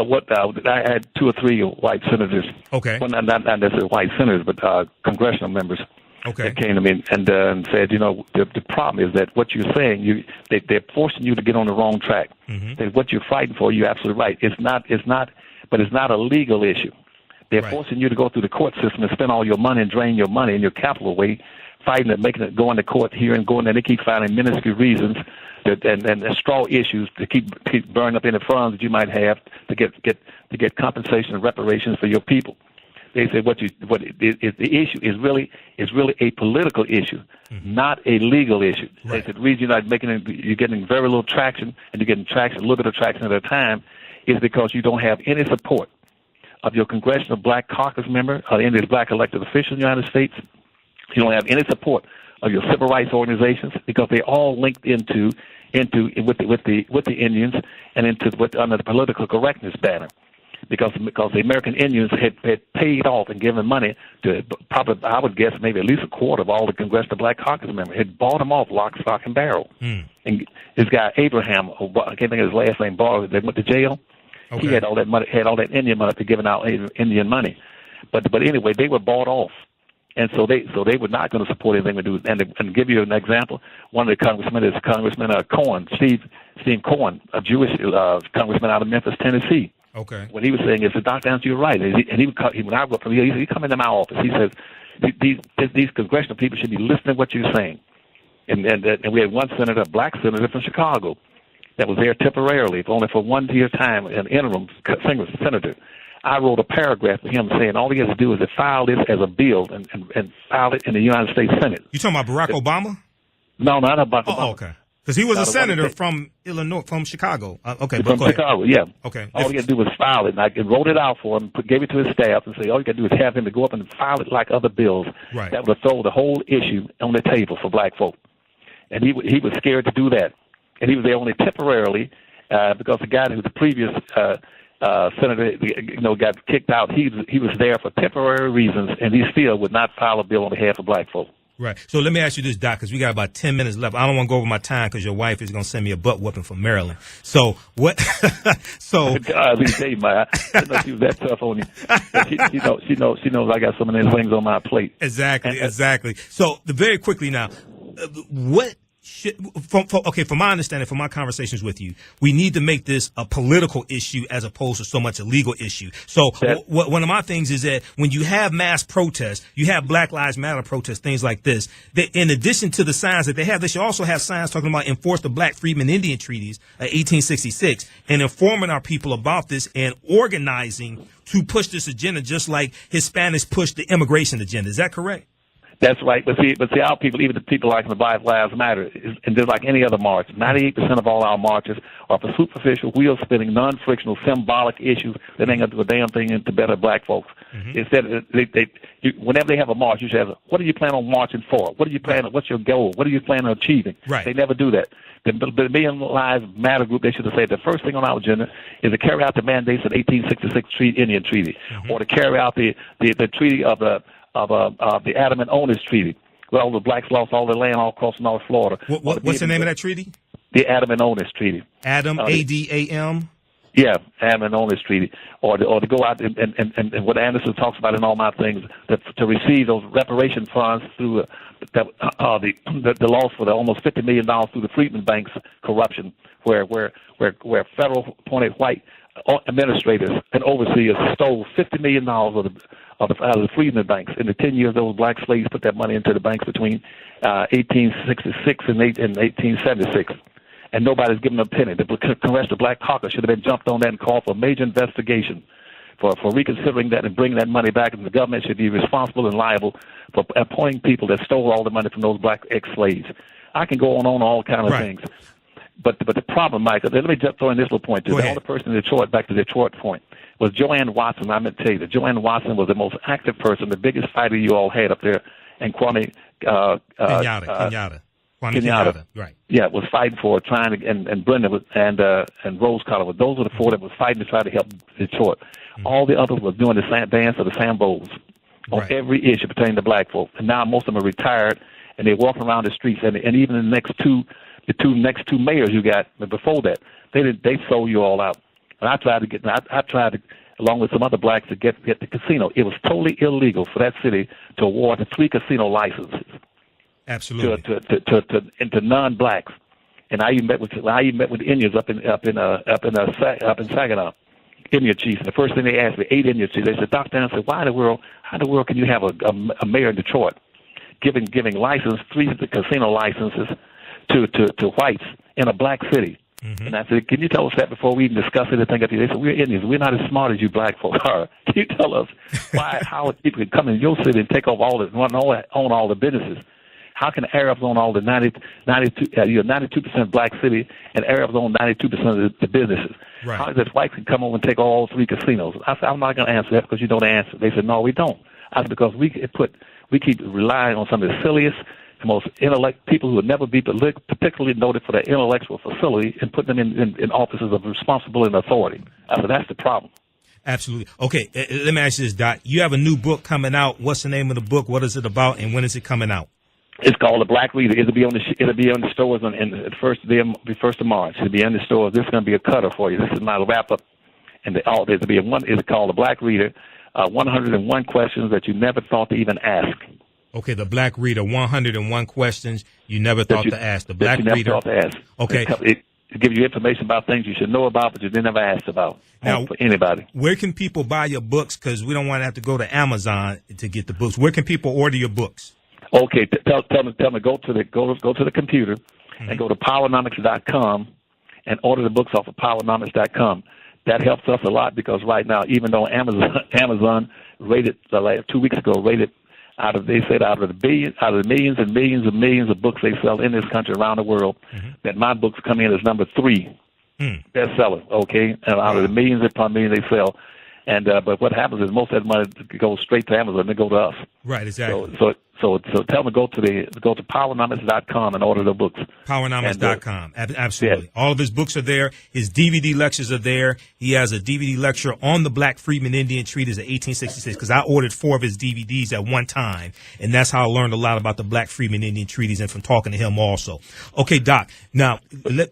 Speaker 2: I had two or three white senators. Okay. Well, not necessarily white senators, but congressional members. Okay. That came to me and said, the problem is that what you're saying, they're forcing you to get on the wrong track. Mm-hmm. That what you're fighting for, you're absolutely right. It's not a legal issue. They're forcing you to go through the court system and spend all your money and drain your money and your capital away, fighting and making it go into court here and going, and they keep finding minuscule reasons and straw issues to keep burning up any funds that you might have to get compensation and reparations for your people. They say the issue is really a political issue, mm-hmm. not a legal issue. Right. They said the reason you're getting very little traction, and you're getting traction, a little bit of traction at a time, is because you don't have any support of your congressional black caucus member or any of the black elected officials in the United States. You don't have any support of your civil rights organizations because they all linked into with the Indians and under the political correctness banner. Because the American Indians had paid off and given money to probably, I would guess, maybe at least a quarter of all the Congressional Black Caucus members, had bought them off lock, stock, and barrel. Mm. And this guy Abraham, I can't think of his last name, that went to jail. Okay. He had all that money, had all that Indian money to giving out Indian money. But anyway, they were bought off. And so they were not going to support anything we do. And to give you an example, one of the congressmen is Congressman Cohen, Steve Cohen, a Jewish congressman out of Memphis, Tennessee. Okay. What he was saying is, Dr. Anderson, you're right. And when I go from here, he come into my office. He says, these congressional people should be listening to what you're saying. And we had one senator, a black senator from Chicago, that was there temporarily, only for 1 year time, an interim senator. I wrote a paragraph for him saying all he has to do is to file this as a bill and file it in the United States Senate.
Speaker 1: You talking about Barack Obama?
Speaker 2: No, not Barack Obama.
Speaker 1: Oh, okay. Because he was a senator from Illinois, from Chicago. Okay,
Speaker 2: from Chicago, yeah.
Speaker 1: Okay.
Speaker 2: All he had to do was file it, and I wrote it out for him, gave it to his staff, and say all you got to do is have him to go up and file it like other bills. Right. That would throw the whole issue on the table for black folk. And he was scared to do that. And he was there only temporarily because the guy who was the previous senator, got kicked out. He was there for temporary reasons, and he still would not file a bill on behalf of black folk.
Speaker 1: Right. So let me ask you this, Doc, because we got about 10 minutes left. I don't want to go over my time because your wife is going to send me a butt whooping from Maryland. So what? So
Speaker 2: God, let me tell you, man, I didn't know she was that tough on you. She knows I got some of those things on my plate.
Speaker 1: Exactly. So very quickly now, what? From my understanding, from my conversations with you, we need to make this a political issue as opposed to so much a legal issue. So one of my things is that when you have mass protests, you have Black Lives Matter protests, things like this, that in addition to the signs that they have, they should also have signs talking about enforce the Black Freedmen Indian Treaties of 1866 and informing our people about this and organizing to push this agenda just like Hispanics push the immigration agenda. Is that correct?
Speaker 2: That's right. But see, our people, even the people like the Black Lives Matter, and just like any other march, 98% of all our marches are for superficial, wheel-spinning, non-frictional, symbolic issues that ain't going to do a damn thing to better black folks. Mm-hmm. Instead, whenever they have a march, you should have, what do you plan on marching for? What do you plan on? What's your goal? What do you plan on achieving?
Speaker 1: Right.
Speaker 2: They never do that. The Million Lives Matter group, they should have said the first thing on our agenda is to carry out the mandates of the 1866 Indian Treaty, mm-hmm. or to carry out the treaty of the Adam and Onis Treaty, where all the blacks lost all their land all across North Florida.
Speaker 1: What's the name of that treaty?
Speaker 2: The Adam and Onis Treaty.
Speaker 1: Adam, A-D-A-M?
Speaker 2: Yeah, Adam and Onis Treaty. Or to go out and what Anderson talks about in all my things, to receive those reparation funds through the loss for the almost $50 million through the Freedmen Bank's corruption, where federal appointed white administrators and overseers stole $50 million out of the Freedmen Banks. In the 10 years, those black slaves put that money into the banks between 1866 and 1876. And nobody's given them a penny. The Congressional Black Caucus should have been jumped on that and called for a major investigation for reconsidering that and bringing that money back. And the government should be responsible and liable for appointing people that stole all the money from those black ex-slaves. I can go on all kinds of things. But the problem, Michael, let me just throw in this little point too. The only person in Detroit, back to the Detroit point, was Joanne Watson. I'm going to tell you that Joanne Watson was the most active person, the biggest fighter you all had up there, and Kwame
Speaker 1: Kenyatta. Right.
Speaker 2: Yeah, was fighting for trying to, and Brenda was, and Rose Collier. Those were the four that was fighting to try to help Detroit. Mm-hmm. All the others was doing the dance of the Sambos on every issue pertaining to black folks. And now most of them are retired, and they're walking around the streets. And even the next two mayors you got before that, they sold you all out. And I tried to, along with some other blacks, to get the casino. It was totally illegal for that city to award the 3 casino licenses.
Speaker 1: Absolutely.
Speaker 2: To non-blacks. And I even met with the Indians up in Saginaw, Indian chiefs. And the first thing they asked me, 8 Indian chiefs, they said, Dr. Anderson, how in the world can you have a mayor in Detroit giving 3 casino licenses to whites in a black city? Mm-hmm. And I said, can you tell us that before we even discuss anything up here? They said, we're Indians. We're not as smart as you black folks are. Can you tell us how people can come in your city and take over own all the businesses? How can Arabs own all the 92% black city and Arabs own 92% of the businesses? Right. How is it whites can come over and take all 3 casinos? I said, I'm not going to answer that because you know the answer. They said, no, we don't. I said, because we keep relying on some of the silliest, the most people who would never be particularly noted for their intellectual facility and put them in offices of responsibility and authority. I said, that's the problem.
Speaker 1: Absolutely. Okay, let me ask you this, Doc. You have a new book coming out. What's the name of the book? What is it about, and when is it coming out?
Speaker 2: It's called The Black Reader. It'll be on the stores on the first of March. It'll be in the stores. This is going to be a cutter for you. This is my wrap up, and there'll be it's called The Black Reader. 101 questions that you never thought to even ask.
Speaker 1: Okay, The Black Reader. 101 questions you never thought to ask. The Black Reader.
Speaker 2: Never thought to ask.
Speaker 1: Okay.
Speaker 2: It gives you information about things you should know about, but you never asked about.
Speaker 1: Now,
Speaker 2: for anybody.
Speaker 1: Where can people buy your books? Because we don't want to have to go to Amazon to get the books. Where can people order your books?
Speaker 2: Okay, tell me. Go to the computer and go to PowerNomics.com and order the books off of PowerNomics.com. That helps us a lot because right now, even though Amazon rated 2 weeks ago out of the millions and millions and millions of books they sell in this country around the world, that my books come in as number 3 bestseller. Okay, and out of the millions upon millions they sell. And but what happens is most of that money goes straight to Amazon and they go to us.
Speaker 1: Right, exactly.
Speaker 2: So tell them to go to PowerNomics.com and order the books.
Speaker 1: PowerNomics.com. Absolutely. Yeah. All of his books are there. His DVD lectures are there. He has a DVD lecture on the Black Freedmen Indian Treaties of 1866, because I ordered 4 of his DVDs at one time, and that's how I learned a lot about the Black Freedmen Indian Treaties, and from talking to him also. Okay, Doc. Now,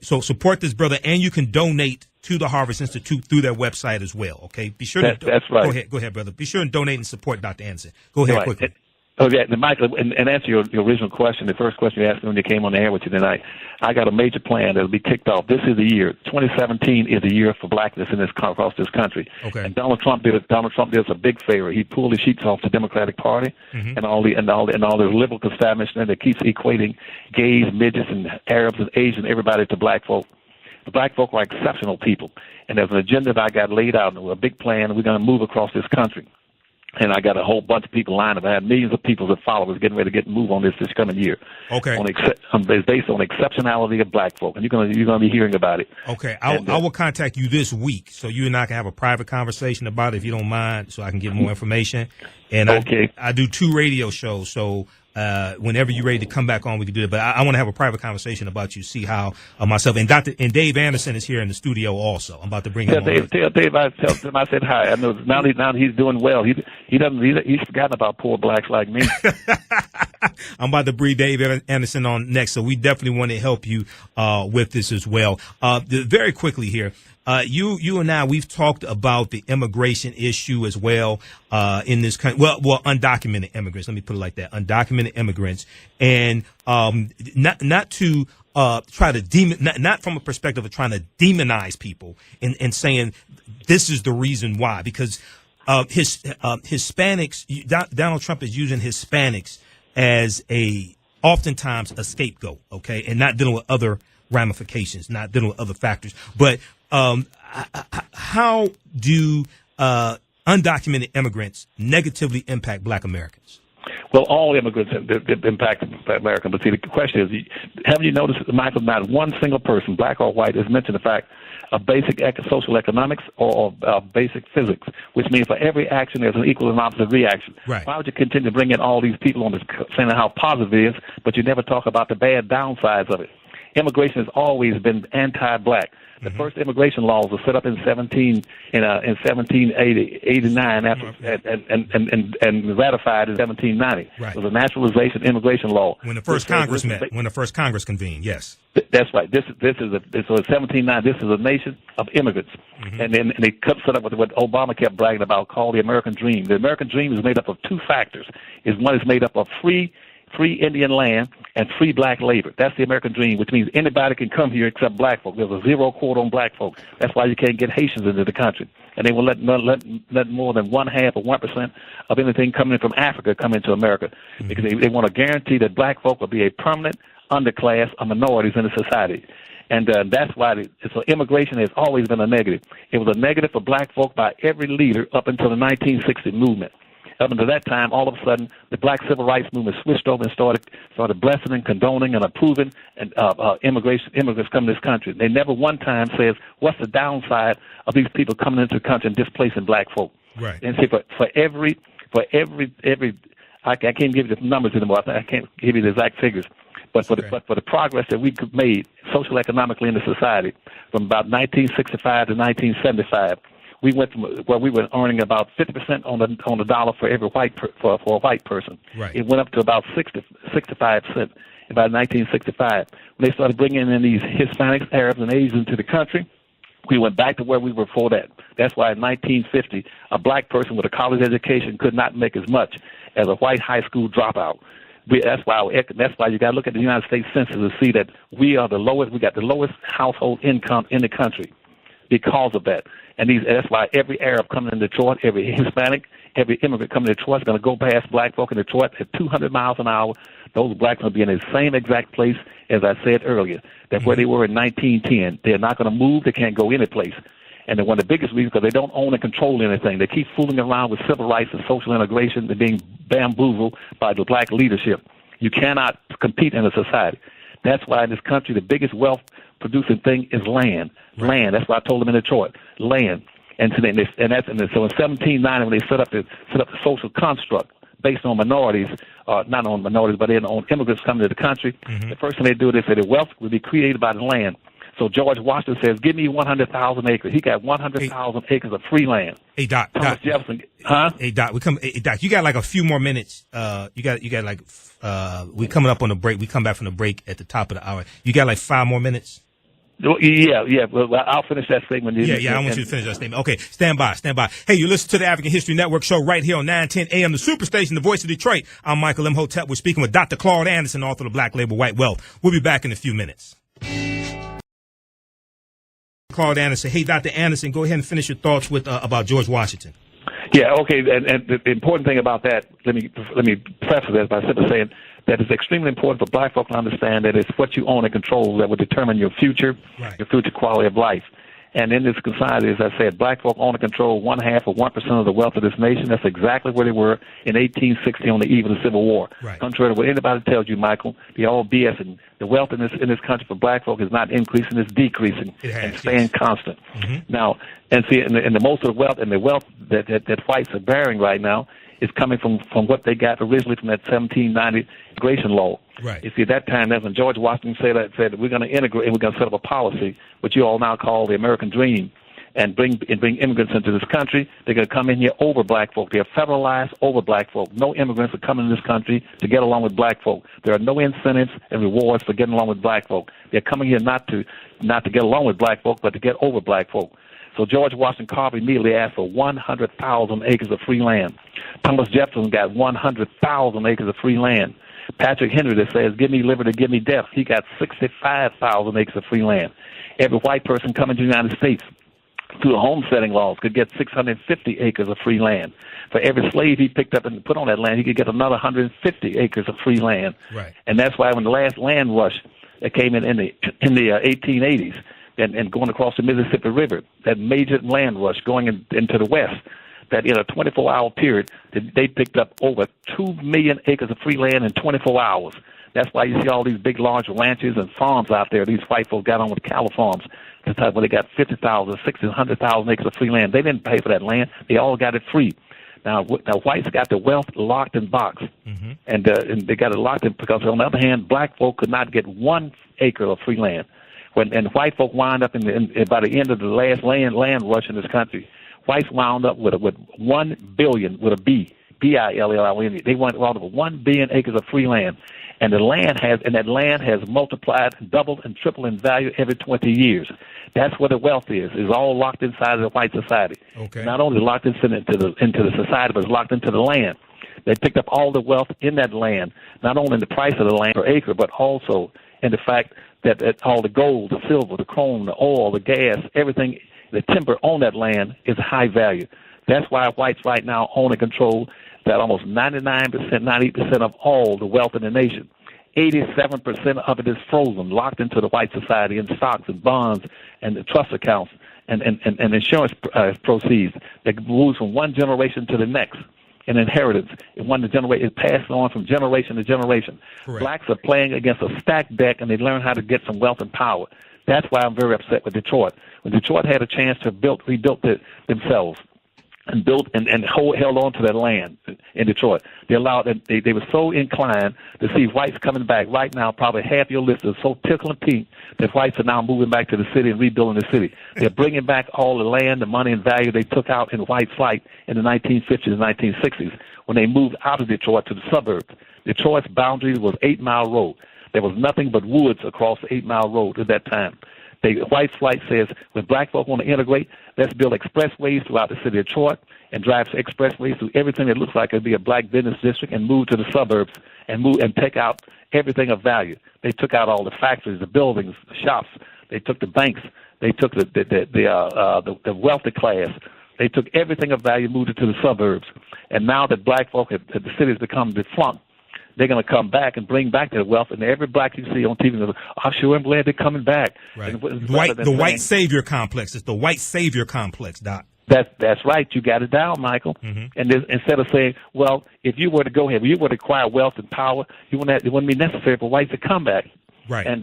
Speaker 1: so support this brother, and you can donate to the Harvest Institute through their website as well. Okay, be sure
Speaker 2: that's right.
Speaker 1: Go ahead, brother. Be sure and donate and support Dr. Anderson. Go ahead, quickly.
Speaker 2: Oh, yeah, Michael, and answer your original question, the first question you asked me when you came on the air with you tonight, I got a major plan that will be kicked off. This is the year. 2017 is the year for blackness across this country.
Speaker 1: Okay.
Speaker 2: And Donald Trump did us a big favor. He pulled the sheets off the Democratic Party and all the liberal establishment that keeps equating gays, midgets, and Arabs and Asians, everybody to black folk. The black folk are exceptional people, and there's an agenda that I got laid out, and a big plan. We're going to move across this country. And I got a whole bunch of people lined up. I had millions of people that followers getting ready to move on this coming year.
Speaker 1: Okay.
Speaker 2: It's based on exceptionality of black folk, and you're going to be hearing about it.
Speaker 1: Okay. I will contact you this week, so you and I can have a private conversation about it, if you don't mind, so I can get more information. And
Speaker 2: okay.
Speaker 1: I do 2 radio shows, so whenever you're ready to come back on, we can do it. But I want to have a private conversation about you, see how myself and Dave Anderson is here in the studio also. I'm about to bring him on.
Speaker 2: Tell Dave I said hi. I know now he's doing well. He's forgotten about poor blacks like me.
Speaker 1: I'm about to bring Dave Anderson on next, so we definitely want to help you with this as well. Very quickly here. You and I, we've talked about the immigration issue as well in this country. Well, undocumented immigrants. Let me put it like that: undocumented immigrants, and not to try to not from a perspective of trying to demonize people and saying this is the reason why, because Hispanics. Donald Trump is using Hispanics as oftentimes a scapegoat, okay, and not dealing with other ramifications, not dealing with other factors, but. How do undocumented immigrants negatively impact black Americans?
Speaker 2: Well, all immigrants impact Americans. But see, the question is, haven't you noticed, Michael, not one single person, black or white, has mentioned the fact of basic social economics or basic physics, which means for every action there's an equal and opposite reaction.
Speaker 1: Right.
Speaker 2: Why would you continue to bring in all these people on this, saying how positive it is, but you never talk about the bad downsides of it? Immigration has always been anti-black. The first immigration laws were set up in 1789 and ratified in 1790.
Speaker 1: Right.
Speaker 2: It was a naturalization immigration law.
Speaker 1: When the first Congress met, when the first Congress convened, yes.
Speaker 2: That's right. So in 1790, this is a nation of immigrants. And then they set up with what Obama kept bragging about, called the American Dream. The American Dream is made up of 2 factors. One is made up of free Indian land and free black labor. That's the American Dream, which means anybody can come here except black folk. There's a 0 quota on black folk. That's why you can't get Haitians into the country. And they will let more than 1/2 or 1% of anything coming from Africa come into America, because they want to guarantee that black folk will be a permanent underclass of minorities in the society. And that's why so immigration has always been a negative. It was a negative for black folk by every leader up until the 1960 movement. Up until that time, all of a sudden, the black civil rights movement switched over and started blessing and condoning and approving and immigrants coming to this country. They never one time says, what's the downside of these people coming into the country and displacing black folk?
Speaker 1: Right.
Speaker 2: And see, for every, I can't give you the numbers anymore. I can't give you the exact figures. But for the progress that we made social economically in the society from about 1965 to 1975. We went from where we were earning about 50% on the dollar for every for a white person.
Speaker 1: Right.
Speaker 2: It went up to about 65 cents about 1965. When they started bringing in these Hispanics, Arabs, and Asians to the country, we went back to where we were before that. That's why in 1950, a black person with a college education could not make as much as a white high school dropout. That's why you got to look at the United States Census to see that we are the lowest. We got the lowest household income in the country because of that. And that's why every Arab coming in Detroit, every Hispanic, every immigrant coming to Detroit is going to go past black folk in Detroit at 200 miles an hour. Those blacks will be in the same exact place as I said earlier. That's where they were in 1910. They're not going to move. They can't go any place. And one of the biggest reasons because they don't own and control anything. They keep fooling around with civil rights and social integration. They're being bamboozled by the black leadership. You cannot compete in a society. That's why in this country the biggest wealth producing thing is land. Right. Land. That's why I told them in Detroit. Land. So in 1790 when they set up the social construct based on minorities, not on minorities, but on immigrants coming to the country. The first thing they do, they say the wealth will be created by the land. So George Washington says, give me 100,000 acres. He got 100,000 acres of free land.
Speaker 1: Hey, Doc.
Speaker 2: Thomas Jefferson, huh?
Speaker 1: Hey, Doc, Doc, you got like a few more minutes. You got like, we're coming up on the break. We come back from the break at the top of the hour. You got like 5 more minutes?
Speaker 2: Yeah. Well, I'll finish that statement.
Speaker 1: Yeah, I want you to finish that statement. Okay, stand by. Hey, you listen to the African History Network show right here on 910 AM, the Superstation, the voice of Detroit. I'm Michael Imhotep. We're speaking with Dr. Claud Anderson, author of Black Labor, White Wealth. We'll be back in a few minutes. Claud Anderson. Hey, Dr. Anderson, go ahead and finish your thoughts with about George Washington.
Speaker 2: Yeah, okay. And the important thing about that, let me preface that by simply saying that it's extremely important for black folk to understand that it's what you own and control that will determine your future, your future quality of life. And in this society, as I said, black folk own and control 1/2 or 1% of the wealth of this nation. That's exactly where they were in 1860 on the eve of the Civil War.
Speaker 1: Right.
Speaker 2: Contrary to what anybody tells you, Michael, the all BS. And the wealth in this country for black folk is not increasing; it's decreasing and staying constant. Now, and see, and the most of the wealth and the wealth that whites are bearing right now is coming from what they got originally from that 1790 immigration law.
Speaker 1: Right.
Speaker 2: You see, at that time, that's when George Washington said we're going to integrate and we're going to set up a policy, which you all now call the American Dream, and bring immigrants into this country. They're going to come in here over black folk. They're federalized over black folk. No immigrants are coming to this country to get along with black folk. There are no incentives and rewards for getting along with black folk. They're coming here not to get along with black folk, but to get over black folk. So George Washington Carver immediately asked for 100,000 acres of free land. Thomas Jefferson got 100,000 acres of free land. Patrick Henry that says, give me liberty, give me death, he got 65,000 acres of free land. Every white person coming to the United States through the homesteading laws could get 650 acres of free land. For every slave he picked up and put on that land, he could get another 150 acres of free land.
Speaker 1: Right.
Speaker 2: And that's why when the last land rush that came in the 1880s, and going across the Mississippi River, that major land rush going into the west, that in a 24-hour period, they picked up over 2 million acres of free land in 24 hours. That's why you see all these big, large ranches and farms out there. These white folks got on with cattle farms. That's when they got 50,000, 60,000, 100,000 acres of free land. They didn't pay for that land. They all got it free. Now whites got the wealth locked in box, and they got it locked in because, on the other hand, black folk could not get 1 acre of free land. And white folk wound up by the end of the last land rush in this country, whites wound up with 1 billion with a B, B-I-L-L-I-N. They wound up with 1 billion acres of free land, and that land has multiplied, doubled, and tripled in value every 20 years. That's where the wealth is. It's all locked inside of the white society.
Speaker 1: Okay.
Speaker 2: Not only locked into the society, but it's locked into the land. They picked up all the wealth in that land, not only in the price of the land per acre, but also in the fact that all the gold, the silver, the chrome, the oil, the gas, everything, the timber on that land is high value. That's why whites right now own and control that almost 99%, 98% of all the wealth in the nation. 87% of it is frozen, locked into the white society in stocks and bonds and the trust accounts and insurance proceeds that moves from one generation to the next. An inheritance. It passes on from generation to generation.
Speaker 1: Correct.
Speaker 2: Blacks are playing against a stacked deck, and they learn how to get some wealth and power. That's why I'm very upset with Detroit. When Detroit had a chance to rebuild themselves and built and held on to that land in Detroit, they were so inclined to see whites coming back. Right now, probably half your list is so tickle and pink that whites are now moving back to the city and rebuilding the city. They're bringing back all the land, the money, and value they took out in white flight in the 1950s and 1960s when they moved out of Detroit to the suburbs. Detroit's boundary was 8 Mile Road. There was nothing but woods across the 8 Mile Road at that time. White flight says, when black folk want to integrate, let's build expressways throughout the city of Detroit and drive expressways through everything that looks like it'd be a black business district and move to the suburbs and take out everything of value. They took out all the factories, the buildings, the shops. They took the banks. They took the wealthy class. They took everything of value, moved it to the suburbs. And now that black folk the city has become defunct, they're going to come back and bring back their wealth. And every black you see on TV, goes, I'm sure I'm glad they're coming back.
Speaker 1: Right. The white savior complex. It's the white savior complex, Doc.
Speaker 2: That's right. You got it down, Michael. And instead of saying, well, if you were to go ahead, if you were to acquire wealth and power, it wouldn't be necessary for whites to come back.
Speaker 1: Right.
Speaker 2: And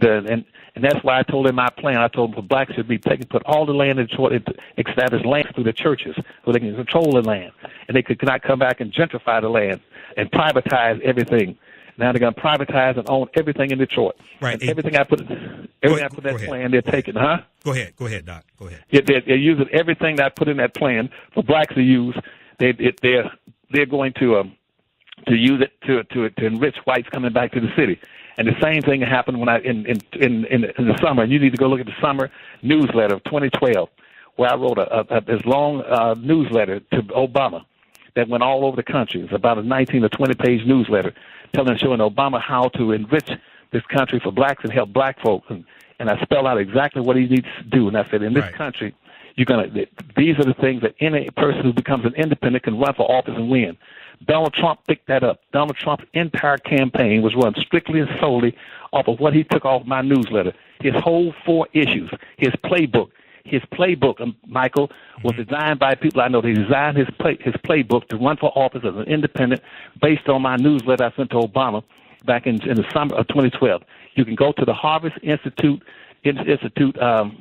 Speaker 2: that's why I told him my plan. I told him the blacks should be put all the land in Detroit, establish land through the churches so they can control the land. And they could not come back and gentrify the land and privatize everything. Now they're going to privatize and own everything in Detroit.
Speaker 1: Right.
Speaker 2: Everything I put in that plan, they're taking, huh?
Speaker 1: Go ahead, Doc. Go ahead.
Speaker 2: They're using everything that I put in that plan for blacks to use. They're going to use it to enrich whites coming back to the city. And the same thing happened when in the summer. You need to go look at the summer newsletter of 2012, where I wrote this long newsletter to Obama that went all over the country. It's about a 19 or 20-page newsletter showing Obama how to enrich this country for blacks and help black folks. And I spelled out exactly what he needs to do. And I said, in this country, these are the things that any person who becomes an independent can run for office and win. Donald Trump picked that up. Donald Trump's entire campaign was run strictly and solely off of what he took off my newsletter. His whole 4 issues, his playbook, Michael, was designed by people I know. They designed his playbook to run for office as an independent based on my newsletter I sent to Obama back in the summer of 2012. You can go to the Harvest Institute .org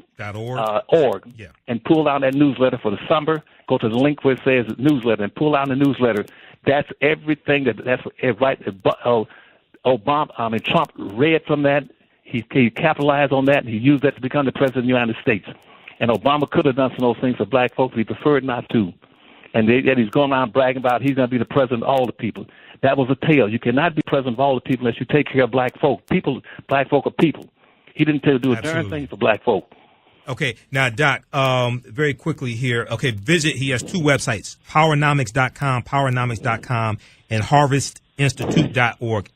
Speaker 2: and pull down that newsletter for the summer. Go to the link where it says newsletter and pull down the newsletter. That's everything Trump read from that. He capitalized on that, and he used that to become the president of the United States. And Obama could have done some of those things for black folks, but he preferred not to. And yet he's going around bragging about he's going to be the president of all the people. That was a tale. You cannot be president of all the people unless you take care of black folk. Black folk are people. He didn't do a darn thing for black folk.
Speaker 1: Okay. Now, Doc, very quickly here. Okay, he has 2 websites, PowerNomics.com, and HarvestInstitute.org,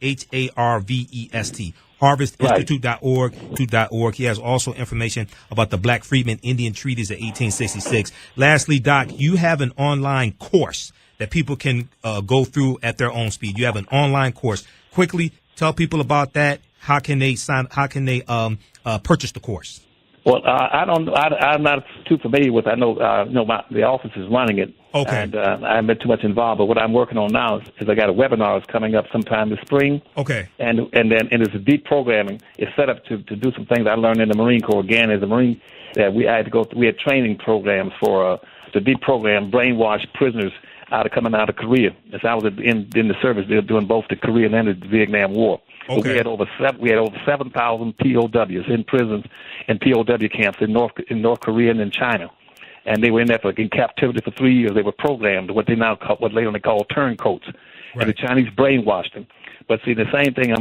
Speaker 1: HARVEST. HarvestInstitute.org. He has also information about the Black Freedmen Indian Treaties of 1866. Lastly, Doc, you have an online course that people can go through at their own speed. You have an online course. Quickly, tell people about that. How can they purchase the course?
Speaker 2: Well, I'm not too familiar with it. I know the office is running it.
Speaker 1: Okay.
Speaker 2: And I haven't been too much involved. But what I'm working on now is I got a webinar coming up sometime this spring.
Speaker 1: Okay.
Speaker 2: And it's a deep programming. It's set up to do some things I learned in the Marine Corps. Again, as a Marine, we had training programs to deprogram brainwashed prisoners coming out of Korea. As I was in the service, doing both the Korean and the Vietnam War.
Speaker 1: Okay.
Speaker 2: We had over 7,000 POWs in prisons and POW camps in North Korea and in China, and they were in captivity for 3 years. They were programmed what later on call turncoats, and the Chinese brainwashed them. But see, the same thing. In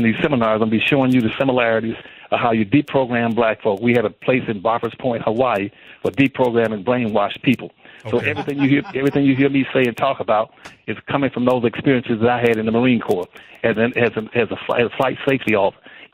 Speaker 2: these seminars, I'm gonna be showing you the similarities of how you deprogram black folk. We had a place in Barbers Point, Hawaii, for deprogramming brainwashed people. Okay. So everything you hear me say and talk about is coming from those experiences that I had in the Marine Corps as a flight safety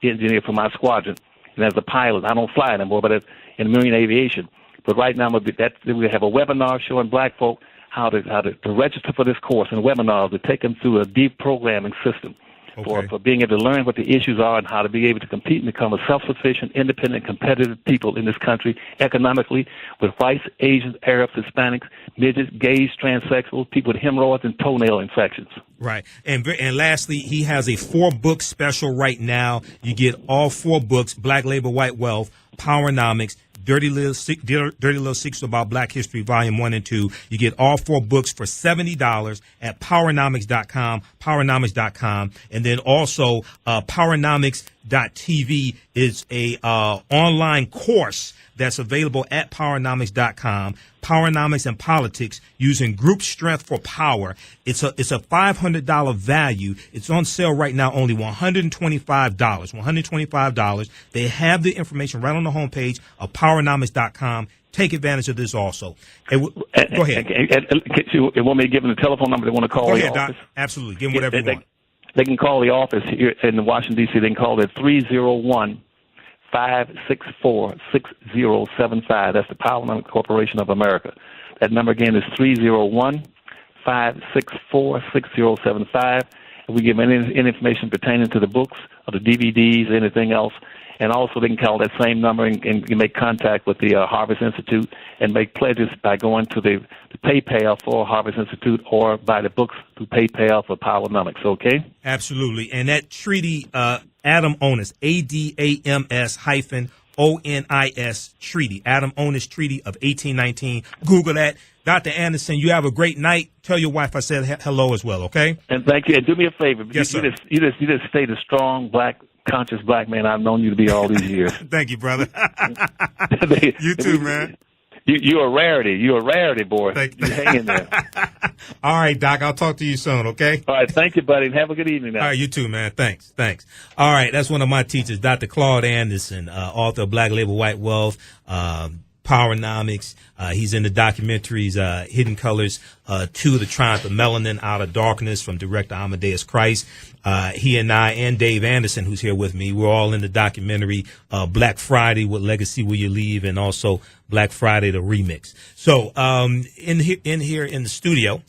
Speaker 2: engineer for my squadron, and as a pilot. I don't fly anymore, but in Marine aviation. But right now, we have a webinar showing black folk how to register for this course, and webinars to take them through a deep programming system. Okay. For being able to learn what the issues are and how to be able to compete and become a self-sufficient, independent, competitive people in this country economically with whites, Asians, Arabs, Hispanics, midgets, gays, transsexuals, people with hemorrhoids and toenail infections.
Speaker 1: Right. And lastly, he has a 4-book special right now. You get all 4 books, Black Labor, White Wealth, PowerNomics, Dirty Little Secrets About Black History, Volume 1 and 2. You get all 4 books for $70 at PowerNomics.com. And then also PowerNomics.tv is a online course that's available at PowerNomics.com. PowerNomics and Politics, using group strength for power. It's a $500 value. It's on sale right now, only $125. They have the information right on the homepage of PowerNomics.com. Take advantage of this also. Go ahead.
Speaker 2: You want me to give them the telephone number they want to call the office?
Speaker 1: Doc. Absolutely. Give them whatever you want.
Speaker 2: They can call the office here in Washington, D.C. They can call it 301-564-6075. That's the PowerNomics Corporation of America. That number again is 301-564-6075. And we give any information pertaining to the books or the DVDs, anything else. And also they can call that same number and make contact with the Harvest Institute and make pledges by going to the PayPal for Harvest Institute or buy the books through PayPal for PowerNomics, okay?
Speaker 1: Absolutely. And that treaty Adam Onis, ADAMS hyphen ONIS treaty, Adam Onis Treaty of 1819. Google that. Dr. Anderson, you have a great night. Tell your wife I said hello as well, okay?
Speaker 2: And thank you. And do me a favor.
Speaker 1: Yes, sir.
Speaker 2: You just stay the strong, conscious black man I've known you to be all these years.
Speaker 1: Thank you, brother. You too, man.
Speaker 2: You're a rarity. You're a rarity, boy. You hang in there.
Speaker 1: All right, Doc. I'll talk to you soon, okay?
Speaker 2: All right. Thank you, buddy. And have a good evening now.
Speaker 1: All right. You too, man. Thanks. All right. That's one of my teachers, Dr. Claud Anderson, author of Black Labor, White Wealth, PowerNomics. He's in the documentaries Hidden Colors, To the Triumph of Melanin Out of Darkness from director Amadeus Christ. He and I and Dave Anderson, who's here with me, we're all in the documentary Black Friday, What Legacy Will You Leave? And also Black Friday, the remix. So in here in the studio,